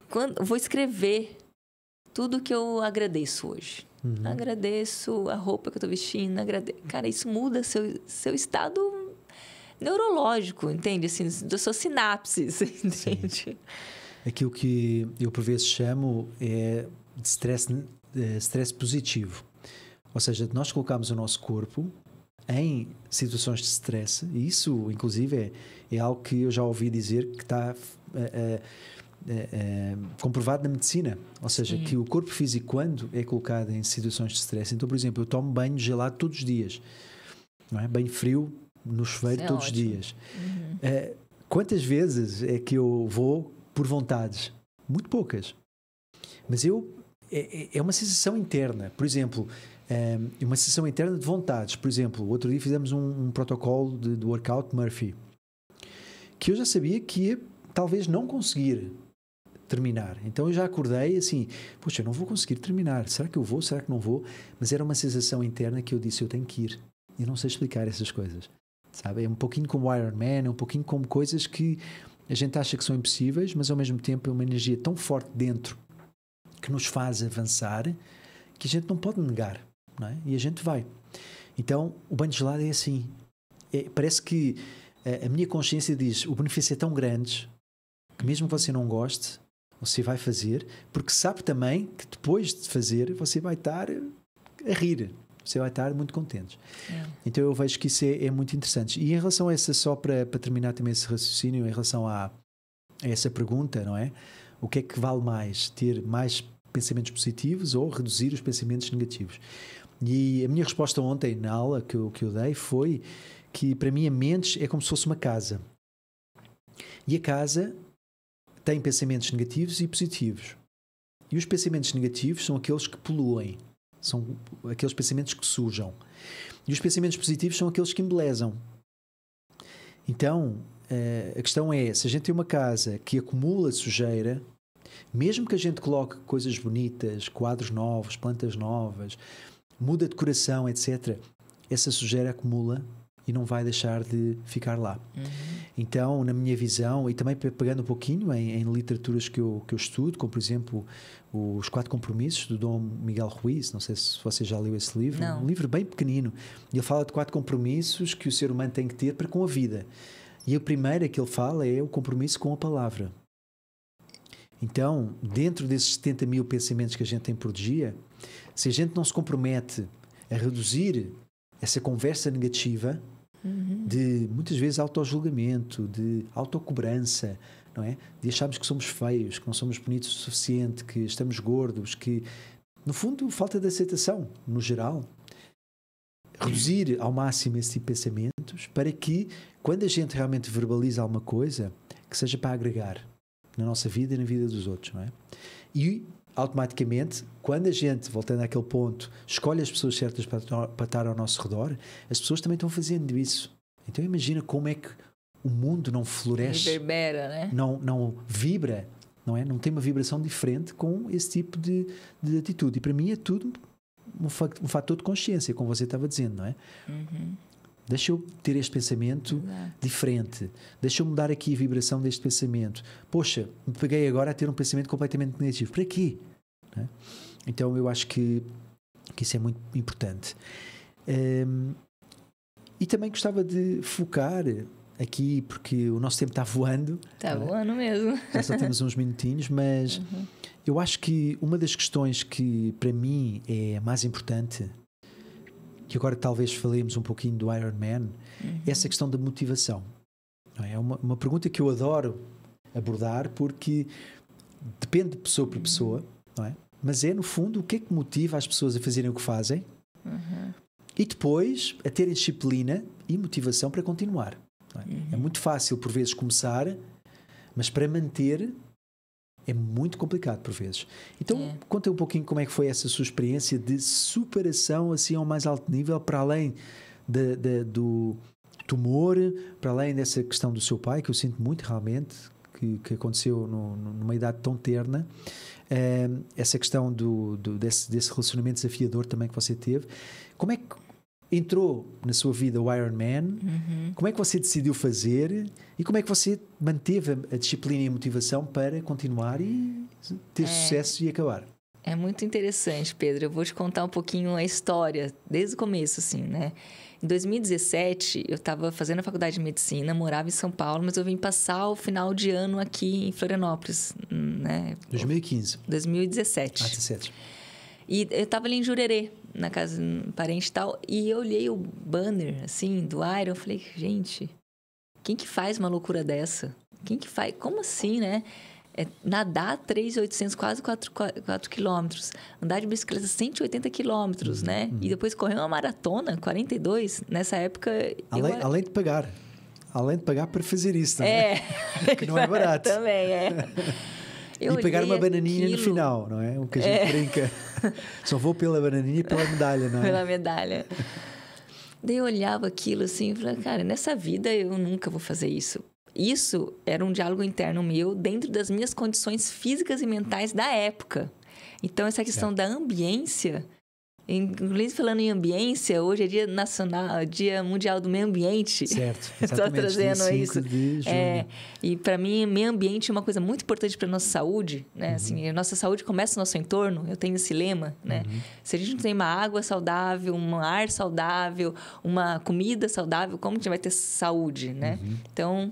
quando eu vou escrever tudo que eu agradeço hoje. Agradeço a roupa que eu estou vestindo. Cara, isso muda seu estado neurológico, entende? Assim, das suas sinapses, entende? Sim. Aquilo que eu por vezes chamo de stress positivo. Ou seja, nós colocamos o nosso corpo em situações de stress, e isso, inclusive, é algo que eu já ouvi dizer que está comprovado na medicina. Ou seja, que o corpo físico, quando é colocado em situações de stress, então, por exemplo, eu tomo banho gelado todos os dias, não é? Banho frio no chuveiro todos os dias. Quantas vezes é que eu vou por vontades? Muito poucas. Mas é uma sensação interna. Por exemplo, uma sensação interna de vontades. Por exemplo, outro dia fizemos um protocolo de workout Murphy, que eu já sabia que ia talvez não conseguir terminar. Então eu já acordei assim, poxa, eu não vou conseguir terminar. Será que eu vou? Será que não vou? Mas era uma sensação interna que eu disse, eu tenho que ir. Eu não sei explicar essas coisas. Sabe? É um pouquinho como o Iron Man, é um pouquinho como coisas que a gente acha que são impossíveis, mas ao mesmo tempo é uma energia tão forte dentro que nos faz avançar que a gente não pode negar, não é? E a gente vai. Então, o banho gelado é assim. Parece que a minha consciência diz, o benefício é tão grande que mesmo que você não goste, você vai fazer, porque sabe também que depois de fazer, você vai estar a rir. Você vai estar muito contente. Então eu vejo que isso é muito interessante. E em relação a essa, só para terminar também esse raciocínio, em relação a essa pergunta, não é? O que é que vale mais? Ter mais pensamentos positivos ou reduzir os pensamentos negativos? E a minha resposta ontem na aula que eu dei foi que para mim a mente é como se fosse uma casa. E a casa tem pensamentos negativos e positivos. E os pensamentos negativos são aqueles que poluem. São aqueles pensamentos que sujam. E os pensamentos positivos são aqueles que embelezam. Então, a questão é, se a gente tem uma casa que acumula sujeira, mesmo que a gente coloque coisas bonitas, quadros novos, plantas novas, muda a decoração, etc., essa sujeira acumula e não vai deixar de ficar lá. Então, na minha visão, e também pegando um pouquinho em literaturas que eu estudo, como por exemplo os 4 Compromissos do Dom Miguel Ruiz, não sei se você já leu esse livro, Não. Um livro bem pequenino, e ele fala de 4 compromissos que o ser humano tem que ter para com a vida. E a primeira que ele fala é o compromisso com a palavra. Então, dentro desses 70 mil pensamentos que a gente tem por dia, se a gente não se compromete a reduzir essa conversa negativa, de muitas vezes autojulgamento, de autocobrança, não é? De acharmos que somos feios, que não somos bonitos o suficiente, que estamos gordos, que no fundo falta de aceitação no geral. Reduzir ao máximo esse tipo de pensamentos para que quando a gente realmente verbaliza alguma coisa, que seja para agregar na nossa vida e na vida dos outros, não é? E automaticamente, quando a gente, voltando àquele ponto, escolhe as pessoas certas para estar ao nosso redor, as pessoas também estão fazendo isso. Então imagina como é que o mundo não floresce, reverbera, né? não vibra, não é? Não tem uma vibração diferente com esse tipo de atitude. E para mim é tudo um fator de consciência, como você estava dizendo, não é? Deixa eu ter este pensamento diferente. Deixa eu mudar aqui a vibração deste pensamento. Poxa, me peguei agora a ter um pensamento completamente negativo. Para quê? Não é? Então eu acho que isso é muito importante. E também gostava de focar aqui, porque o nosso tempo está voando. Está voando mesmo. Já só temos uns minutinhos, mas eu acho que uma das questões que para mim é mais importante, que agora talvez falemos um pouquinho do Iron Man, é essa questão da motivação. Não é? É uma pergunta que eu adoro abordar, porque depende de pessoa para pessoa, não é? Mas é no fundo o que é que motiva as pessoas a fazerem o que fazem e depois a terem disciplina e motivação para continuar. Não é? É muito fácil por vezes começar, mas para manter é muito complicado por vezes. Então, conta um pouquinho como é que foi essa sua experiência de superação assim ao mais alto nível, para além do tumor, para além dessa questão do seu pai, que eu sinto muito realmente, que aconteceu numa idade tão terna, essa questão desse relacionamento desafiador também que você teve. Como é que entrou na sua vida o Iron Man? Como é que você decidiu fazer e como é que você manteve a disciplina e a motivação para continuar e ter sucesso e acabar? É muito interessante, Pedro. Eu vou te contar um pouquinho a história, desde o começo, assim, né? Em 2017, eu estava fazendo a faculdade de medicina, morava em São Paulo, mas eu vim passar o final de ano aqui em Florianópolis, né? 2015. 2017. 17. E eu estava ali em Jurerê, na casa de um parente e tal, e eu olhei o banner, assim, do Iron, eu falei, gente, quem que faz uma loucura dessa? Quem que faz? Como assim, né? Nadar 3.800, quase 4 quilômetros. Andar de bicicleta 180 quilômetros, né? E depois correr uma maratona, 42. Nessa época... Além de pagar. Além de pagar para fazer isso, não é? Que não é barato. Também, E pegar uma bananinha no final, não é? O que a gente brinca. Só vou pela bananinha e pela medalha, não é? Pela medalha. Daí eu olhava aquilo assim e falava, cara, nessa vida eu nunca vou fazer isso. Isso era um diálogo interno meu dentro das minhas condições físicas e mentais da época. Então, essa questão da ambiência, inclusive falando em ambiência, hoje é Dia Nacional, Dia Mundial do Meio Ambiente. Certo, Estou trazendo isso. De junho. E para mim, meio ambiente é uma coisa muito importante para nossa saúde, né? Assim, a nossa saúde começa no nosso entorno. Eu tenho esse lema, né? Se a gente não tem uma água saudável, um ar saudável, uma comida saudável, como que a gente vai ter saúde, né? Então,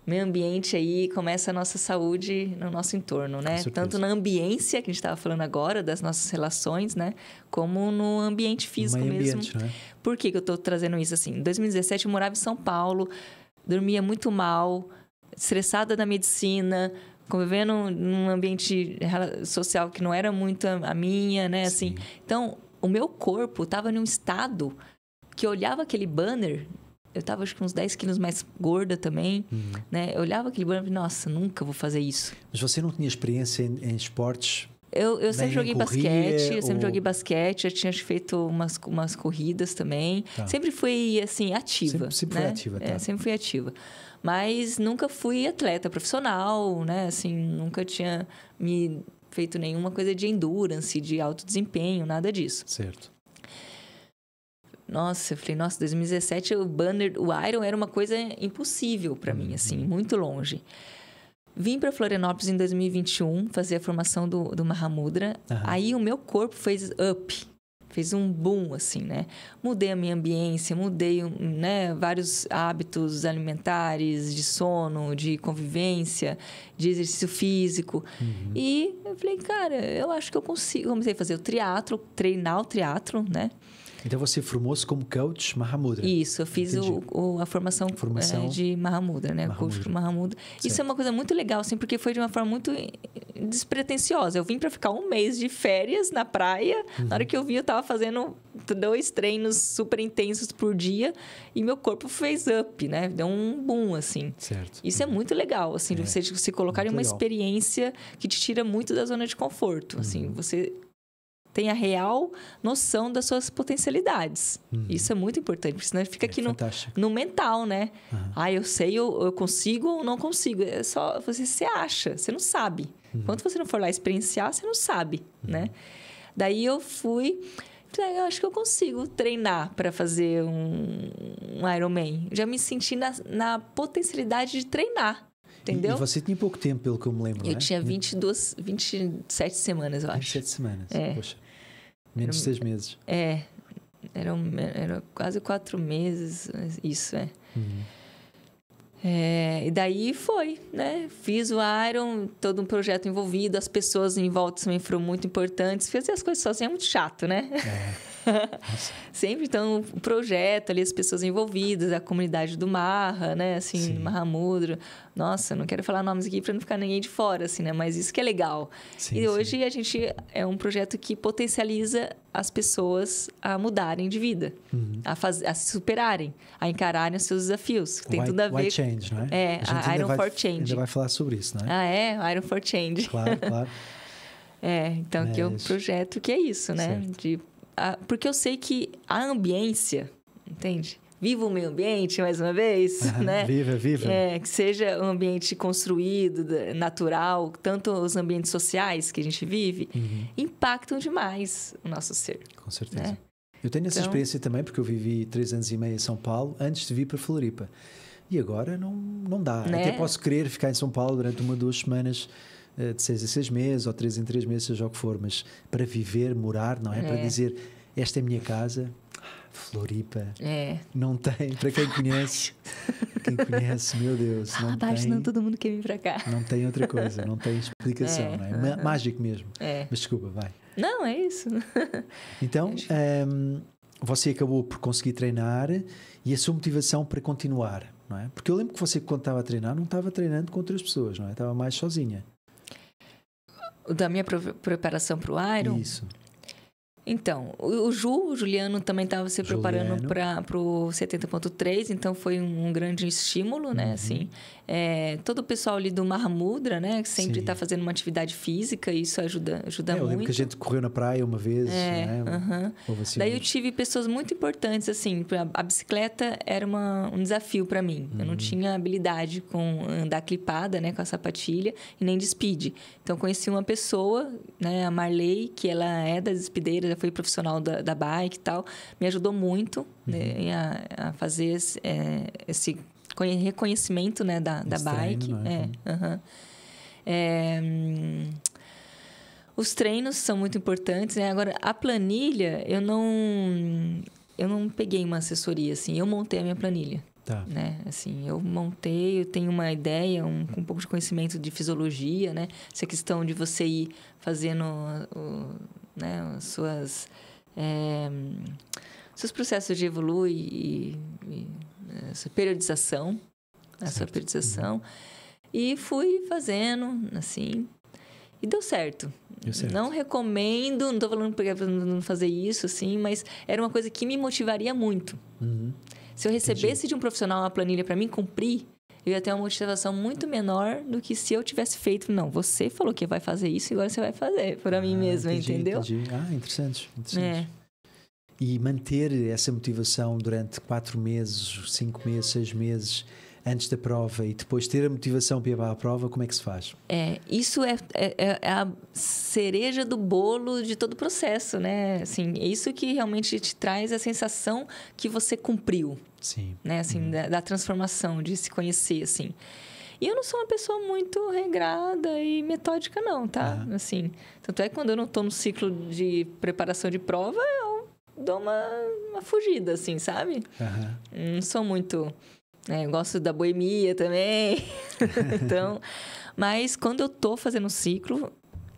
meio ambiente aí começa a nossa saúde no nosso entorno, né? Tanto na ambiência, que a gente estava falando agora, das nossas relações, né? Como no ambiente físico mesmo. Né? Por que eu estou trazendo isso assim? Em 2017, eu morava em São Paulo, dormia muito mal, estressada da medicina, convivendo num ambiente social que não era muito a minha, né? Assim, então, o meu corpo estava num estado que eu olhava aquele banner... Eu estava, acho que uns 10 quilos mais gorda também, né? Eu olhava aquele banner e falei, nossa, nunca vou fazer isso. Mas você não tinha experiência em esportes? Eu sempre joguei basquete, já tinha feito umas corridas também. Tá. Sempre fui, assim, ativa. Sempre foi ativa, tá. Sempre fui ativa. Mas nunca fui atleta profissional, né? Assim, nunca tinha me feito nenhuma coisa de endurance, de alto desempenho, nada disso. Certo. Nossa, eu falei, 2017 o Iron era uma coisa impossível para mim, assim, muito longe. Vim para Florianópolis em 2021 fazer a formação do Mahamudra. Aí o meu corpo fez fez um boom, assim, né? Mudei a minha ambiência, mudei, né, vários hábitos alimentares, de sono, de convivência, de exercício físico. E eu falei, cara, eu acho que eu consigo. Comecei a fazer o triatlo, treinar o triatlo, né? Então, você formou-se como coach Mahamudra. Isso, eu fiz a formação de Mahamudra, né? O coach de Mahamudra. Isso é uma coisa muito legal, assim, porque foi de uma forma muito despretensiosa. Eu vim para ficar um mês de férias na praia. Na hora que eu vi, eu estava fazendo 2 treinos super intensos por dia e meu corpo fez né? Deu um boom, assim. Certo. Isso é muito legal, assim, você se colocar em uma experiência que te tira muito da zona de conforto. Assim, você tem a real noção das suas potencialidades. Isso é muito importante, porque senão fica aqui no mental, né? Eu sei, eu consigo ou não consigo. É só você acha, você não sabe. Enquanto você não for lá experienciar, você não sabe, né? Daí eu fui... Eu acho que eu consigo treinar para fazer um Ironman. Já me senti na potencialidade de treinar. Entendeu? E você tinha pouco tempo, pelo que eu me lembro, Eu tinha 27 semanas, eu acho. 27 semanas, poxa. Menos de 6 meses. Era quase 4 meses, isso, e daí foi, né? Fiz o Iron, todo um projeto envolvido, as pessoas em volta também foram muito importantes. Fazer as coisas sozinha é muito chato, né? Sempre, então, o projeto ali, as pessoas envolvidas, a comunidade do Maha, né? Assim, Mahamudra. Nossa, não quero falar nomes aqui para não ficar ninguém de fora, assim, né? Mas isso que é legal. E hoje a gente é um projeto que potencializa as pessoas a mudarem de vida, a se superarem, a encararem os seus desafios. Tem tudo a ver... White Change, não é? A Iron for Change. Ainda vai falar sobre isso, não é? Iron for Change. Claro. Então, que é um projeto que é isso, né? Porque eu sei que a ambiência, entende? Viva o meio ambiente, mais uma vez, né? Viva. Que seja um ambiente construído, natural, tanto os ambientes sociais que a gente vive, impactam demais o nosso ser. Com certeza. Né? Eu tenho essa experiência também, porque eu vivi 3 anos e meio em São Paulo, antes de vir para Floripa. E agora não dá. Né? Até posso querer ficar em São Paulo durante 1 ou 2 semanas, de 6 a 6 meses, ou 3 em 3 meses, seja o que for, mas para viver, morar, não é? Para dizer, esta é a minha casa, Floripa, não tem, para quem conhece, meu Deus, não tem. Senão todo mundo quer vir para cá. Não tem outra coisa, não tem explicação, não é? Mágico mesmo. Mas desculpa, vai. Não, é isso. Então, você acabou por conseguir treinar e a sua motivação para continuar, não é? Porque eu lembro que você, quando estava a treinar, não estava treinando com outras pessoas, não é? Estava mais sozinha. Da minha preparação para o Iron? Isso. Então, o Juliano também estava se preparando para o 70.3, então foi um grande estímulo, né? Assim, todo o pessoal ali do Mahamudra, né? Que sempre está fazendo uma atividade física, e isso ajuda muito. Eu lembro que a gente correu na praia uma vez, né? Assim, daí eu tive pessoas muito importantes, assim, a bicicleta era um desafio para mim. Eu não tinha habilidade com andar clipada, né? Com a sapatilha, e nem de speed. Então, conheci uma pessoa, né? A Marley, que ela é das despideiras, foi profissional da bike e tal, me ajudou muito, né, a fazer esse reconhecimento, né, da bike. Treino, Os treinos são muito importantes, né? Agora, a planilha, eu não peguei uma assessoria, assim, eu montei a minha planilha. Tá. Né? Assim, eu tenho uma ideia, um pouco de conhecimento de fisiologia, né? Essa questão de você ir fazendo né, seus processos de evolui e essa periodização, essa periodização. E fui fazendo, assim, e deu certo. Não recomendo, não estou falando para não fazer isso, assim, mas era uma coisa que me motivaria muito. Se eu recebesse de um profissional uma planilha para mim cumprir, eu ia ter uma motivação muito menor do que se eu tivesse feito. Não, você falou que vai fazer isso e agora você vai fazer para mim mesmo, entendeu? Entendi. Interessante. E manter essa motivação durante 4 meses, 5 meses, 6 meses antes da prova e depois ter a motivação para ir para a prova, como é que se faz? Isso é a cereja do bolo de todo o processo, né? Assim, é isso que realmente te traz a sensação que você cumpriu. Sim. Né? Assim, da transformação, de se conhecer, assim. E eu não sou uma pessoa muito regrada e metódica, não, tá? Assim, tanto é que quando eu não estou no ciclo de preparação de prova, eu dou uma fugida, assim, sabe? Não sou muito... eu gosto da boemia também. Então, mas quando eu tô fazendo um ciclo,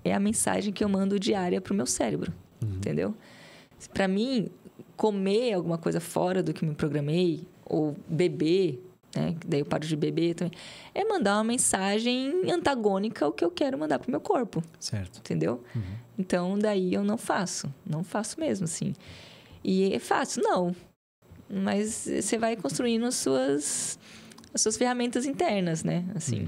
é a mensagem que eu mando diária pro meu cérebro, entendeu? Para mim, comer alguma coisa fora do que me programei, ou beber, né? Daí eu paro de beber também, é mandar uma mensagem antagônica ao que eu quero mandar pro meu corpo. Certo. Entendeu? Então, daí eu não faço mesmo, assim. E é fácil? Não. Mas você vai construindo as suas ferramentas internas, né? Assim.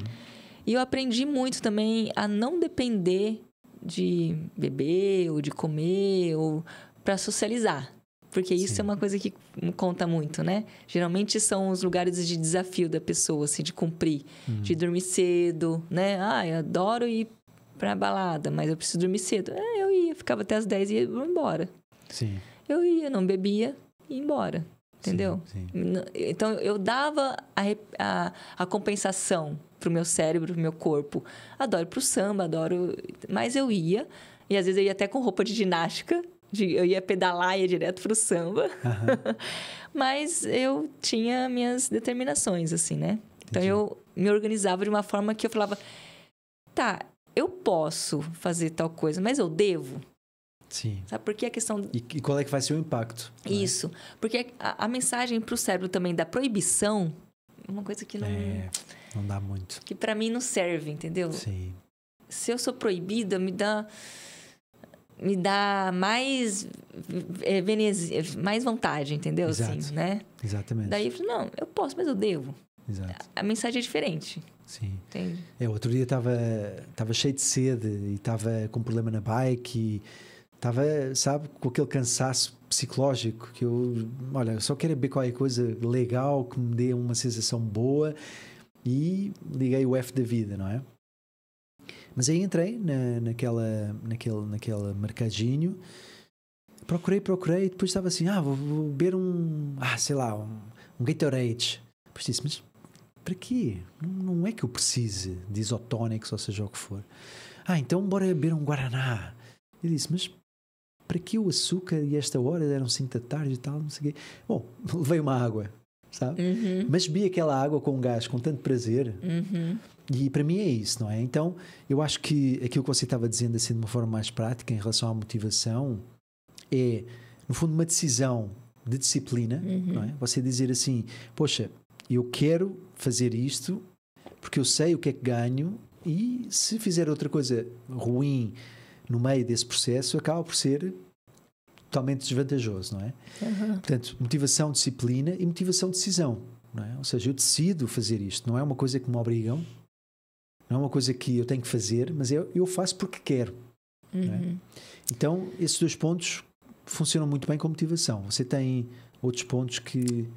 E eu aprendi muito também a não depender de beber ou de comer ou para socializar. Porque isso é uma coisa que conta muito, né? Geralmente são os lugares de desafio da pessoa, assim, de cumprir. De dormir cedo, né? Eu adoro ir pra balada, mas eu preciso dormir cedo. Eu ia, ficava até as 10 e ia embora. Sim. Eu ia, não bebia e ia embora. Entendeu? Sim. Então, eu dava a compensação pro meu cérebro, pro meu corpo. Adoro ir pro samba, adoro... Mas eu ia, e às vezes eu ia até com roupa de ginástica. Eu ia pedalar e ia direto pro samba. Mas eu tinha minhas determinações, assim, né? Então, eu me organizava de uma forma que eu falava... Tá, eu posso fazer tal coisa, mas eu devo? Sim. Sabe por que a questão... E qual é que vai ser o impacto? Isso. Porque a mensagem para o cérebro também da proibição é uma coisa que não... não dá muito. Que para mim não serve, entendeu? Sim. Se eu sou proibida, me dá mais mais vontade, entendeu? Exato. Assim, né? Exatamente. Daí eu falei, não, eu posso, mas eu devo. Exato. A mensagem é diferente. Sim. Entende? Outro dia estava cheio de sede e estava com problema na bike e estava, sabe, com aquele cansaço psicológico que eu só quero beber qualquer coisa legal que me dê uma sensação boa e liguei o F da vida, não é? Mas aí entrei naquele mercadinho, procurei e depois estava assim, vou beber um Gatorade. Depois disse, mas para quê? Não é que eu precise de isotónicos, ou seja o que for. Então bora beber um Guaraná. Eu disse, mas para que o açúcar e esta hora eram 5 da tarde e tal, não sei o quê. Bom, levei uma água, sabe? Mas bebi aquela água com gás, com tanto prazer, E para mim é isso, não é? Então, eu acho que aquilo que você estava dizendo assim de uma forma mais prática em relação à motivação é, no fundo, uma decisão de disciplina, não é? Você dizer assim, poxa, eu quero fazer isto porque eu sei o que é que ganho e se fizer outra coisa ruim no meio desse processo, acaba por ser totalmente desvantajoso, não é? Portanto, motivação, disciplina e motivação, decisão, não é? Ou seja, eu decido fazer isto, não é uma coisa que me obrigam, não é uma coisa que eu tenho que fazer, mas eu faço porque quero. Não é? Então, esses 2 pontos funcionam muito bem com motivação. Você tem outros pontos que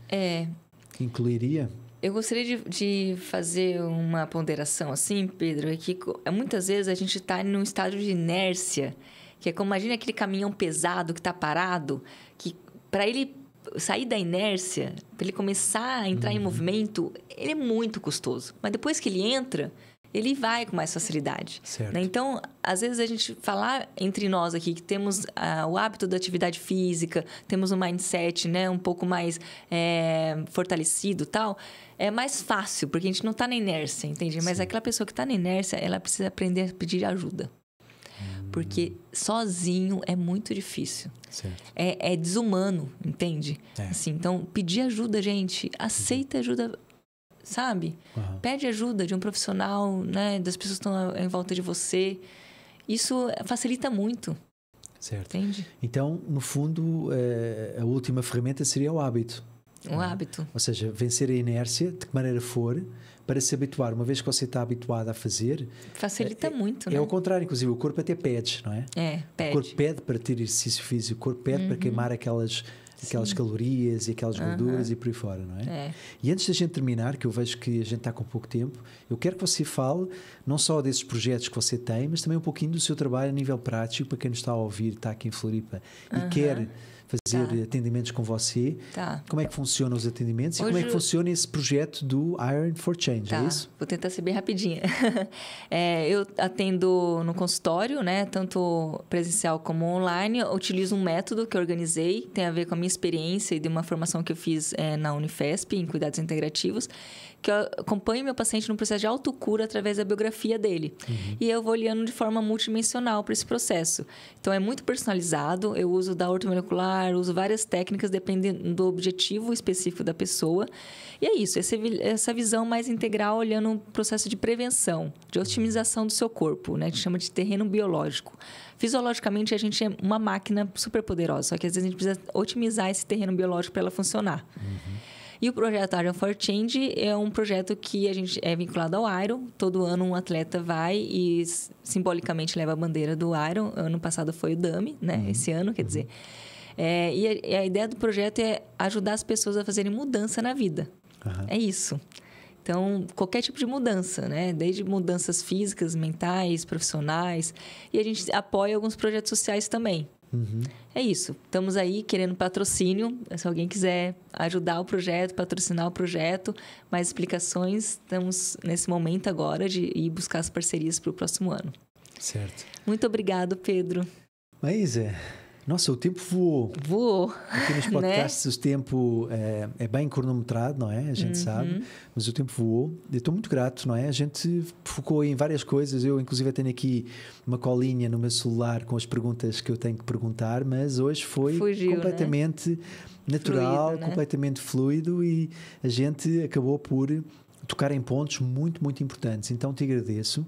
incluiria? Eu gostaria de fazer uma ponderação assim, Pedro, é que muitas vezes a gente está num estado de inércia, que é como, imagina aquele caminhão pesado que está parado, que para ele sair da inércia, para ele começar a entrar em movimento, ele é muito custoso. Mas depois que ele entra, ele vai com mais facilidade. Certo. Né? Então, às vezes a gente falar entre nós aqui que temos o hábito da atividade física, temos um mindset, né, um pouco mais fortalecido e tal, é mais fácil, porque a gente não está na inércia, entende? Mas aquela pessoa que está na inércia, ela precisa aprender a pedir ajuda. Porque sozinho é muito difícil. Certo. É desumano, entende? Assim, então, pedir ajuda, gente. Aceita ajuda, sabe? Pede ajuda de um profissional, né? Das pessoas que estão em volta de você. Isso facilita muito. Certo. Entende? Então, no fundo, a última ferramenta seria o hábito. O hábito. Ou seja, vencer a inércia, de que maneira for, para se habituar. Uma vez que você está habituado a fazer... Facilita muito, né? É ao contrário, inclusive, o corpo até pede, não é? Pede. O corpo pede para ter exercício físico, o corpo pede para queimar aquelas calorias e aquelas gorduras e por aí fora, não é? E antes da gente terminar, que eu vejo que a gente está com pouco tempo, eu quero que você fale não só desses projetos que você tem, mas também um pouquinho do seu trabalho a nível prático, para quem nos está a ouvir, está aqui em Floripa e quer fazer atendimentos com você. Como é que funcionam os atendimentos e como é que funciona esse projeto do Iron for Change, é isso? Vou tentar ser bem rapidinha. Eu atendo no consultório, né, tanto presencial como online. Eu utilizo um método que eu organizei, tem a ver com a minha experiência e de uma formação que eu fiz na Unifesp, em cuidados integrativos, que eu acompanho meu paciente no processo de autocura através da biografia dele. E eu vou olhando de forma multidimensional para esse processo. Então, é muito personalizado. Eu uso da ortomolecular, uso várias técnicas dependendo do objetivo específico da pessoa. E é isso, essa visão mais integral, olhando um processo de prevenção, de otimização do seu corpo, né? Que chama de terreno biológico. Fisiologicamente, a gente é uma máquina super poderosa, só que às vezes a gente precisa otimizar esse terreno biológico para ela funcionar. E o projeto Iron for Change é um projeto que a gente é vinculado ao Iron. Todo ano um atleta vai e simbolicamente leva a bandeira do Iron. Ano passado foi o Dami, né? Esse ano, quer dizer. E a ideia do projeto é ajudar as pessoas a fazerem mudança na vida. É isso. Então, qualquer tipo de mudança, né? Desde mudanças físicas, mentais, profissionais. E a gente apoia alguns projetos sociais também. É isso. Estamos aí querendo patrocínio. Se alguém quiser ajudar o projeto, patrocinar o projeto, mais explicações, estamos nesse momento agora de ir buscar as parcerias para o próximo ano. Certo. Muito obrigado, Pedro. Maísa, nossa, o tempo voou. Voou. Aqui nos podcasts, né? O tempo é bem cronometrado, não é? A gente sabe, mas o tempo voou. Eu estou muito grato, não é? A gente focou em várias coisas. Eu, inclusive, tenho aqui uma colinha no meu celular com as perguntas que eu tenho que perguntar, mas hoje foi completamente natural, fluido, né? Completamente fluido e a gente acabou por tocar em pontos muito, muito importantes. Então, te agradeço.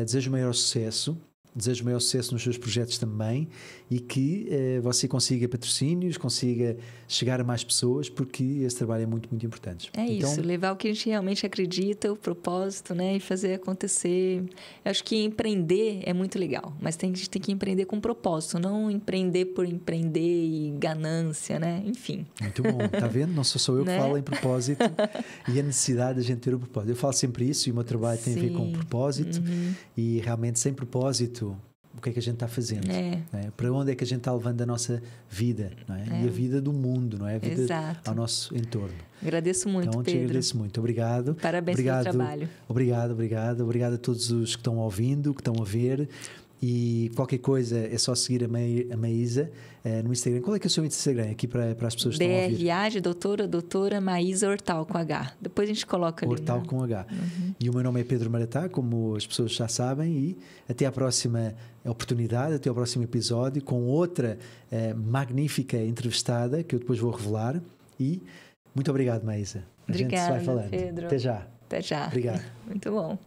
Desejo o maior sucesso. Desejo o maior sucesso nos seus projetos também e que você consiga patrocínios, consiga chegar a mais pessoas, porque esse trabalho é muito, muito importante. Isso, levar o que a gente realmente acredita, o propósito, né? E fazer acontecer. Eu acho que empreender é muito legal, mas a gente tem que empreender com propósito, não empreender por empreender e ganância, né? Enfim. Muito bom, tá vendo? Não sou só eu que falo em propósito e a necessidade da gente ter o propósito. Eu falo sempre isso e o meu trabalho tem a ver com o propósito e realmente sem propósito o que é que a gente está fazendo? Né? Para onde é que a gente está levando a nossa vida? Não é? E a vida do mundo, não é? A vida ao nosso entorno. Agradeço muito, então, Pedro. Te agradeço muito. Obrigado. Parabéns pelo trabalho. Obrigado a todos os que estão ouvindo, que estão a ver. E qualquer coisa é só seguir a Maísa no Instagram. Qual é que é o seu Instagram aqui para as pessoas que estão a ouvir? DRA de doutora Maísa Hortal com H. Depois a gente coloca ali. Hortal com H. E o meu nome é Pedro Maratá, como as pessoas já sabem. E até à próxima oportunidade, até ao próximo episódio, com outra magnífica entrevistada que eu depois vou revelar. E muito obrigado, Maísa. A gente se vai falando. Pedro. Até já. Até já. Obrigado. Muito bom.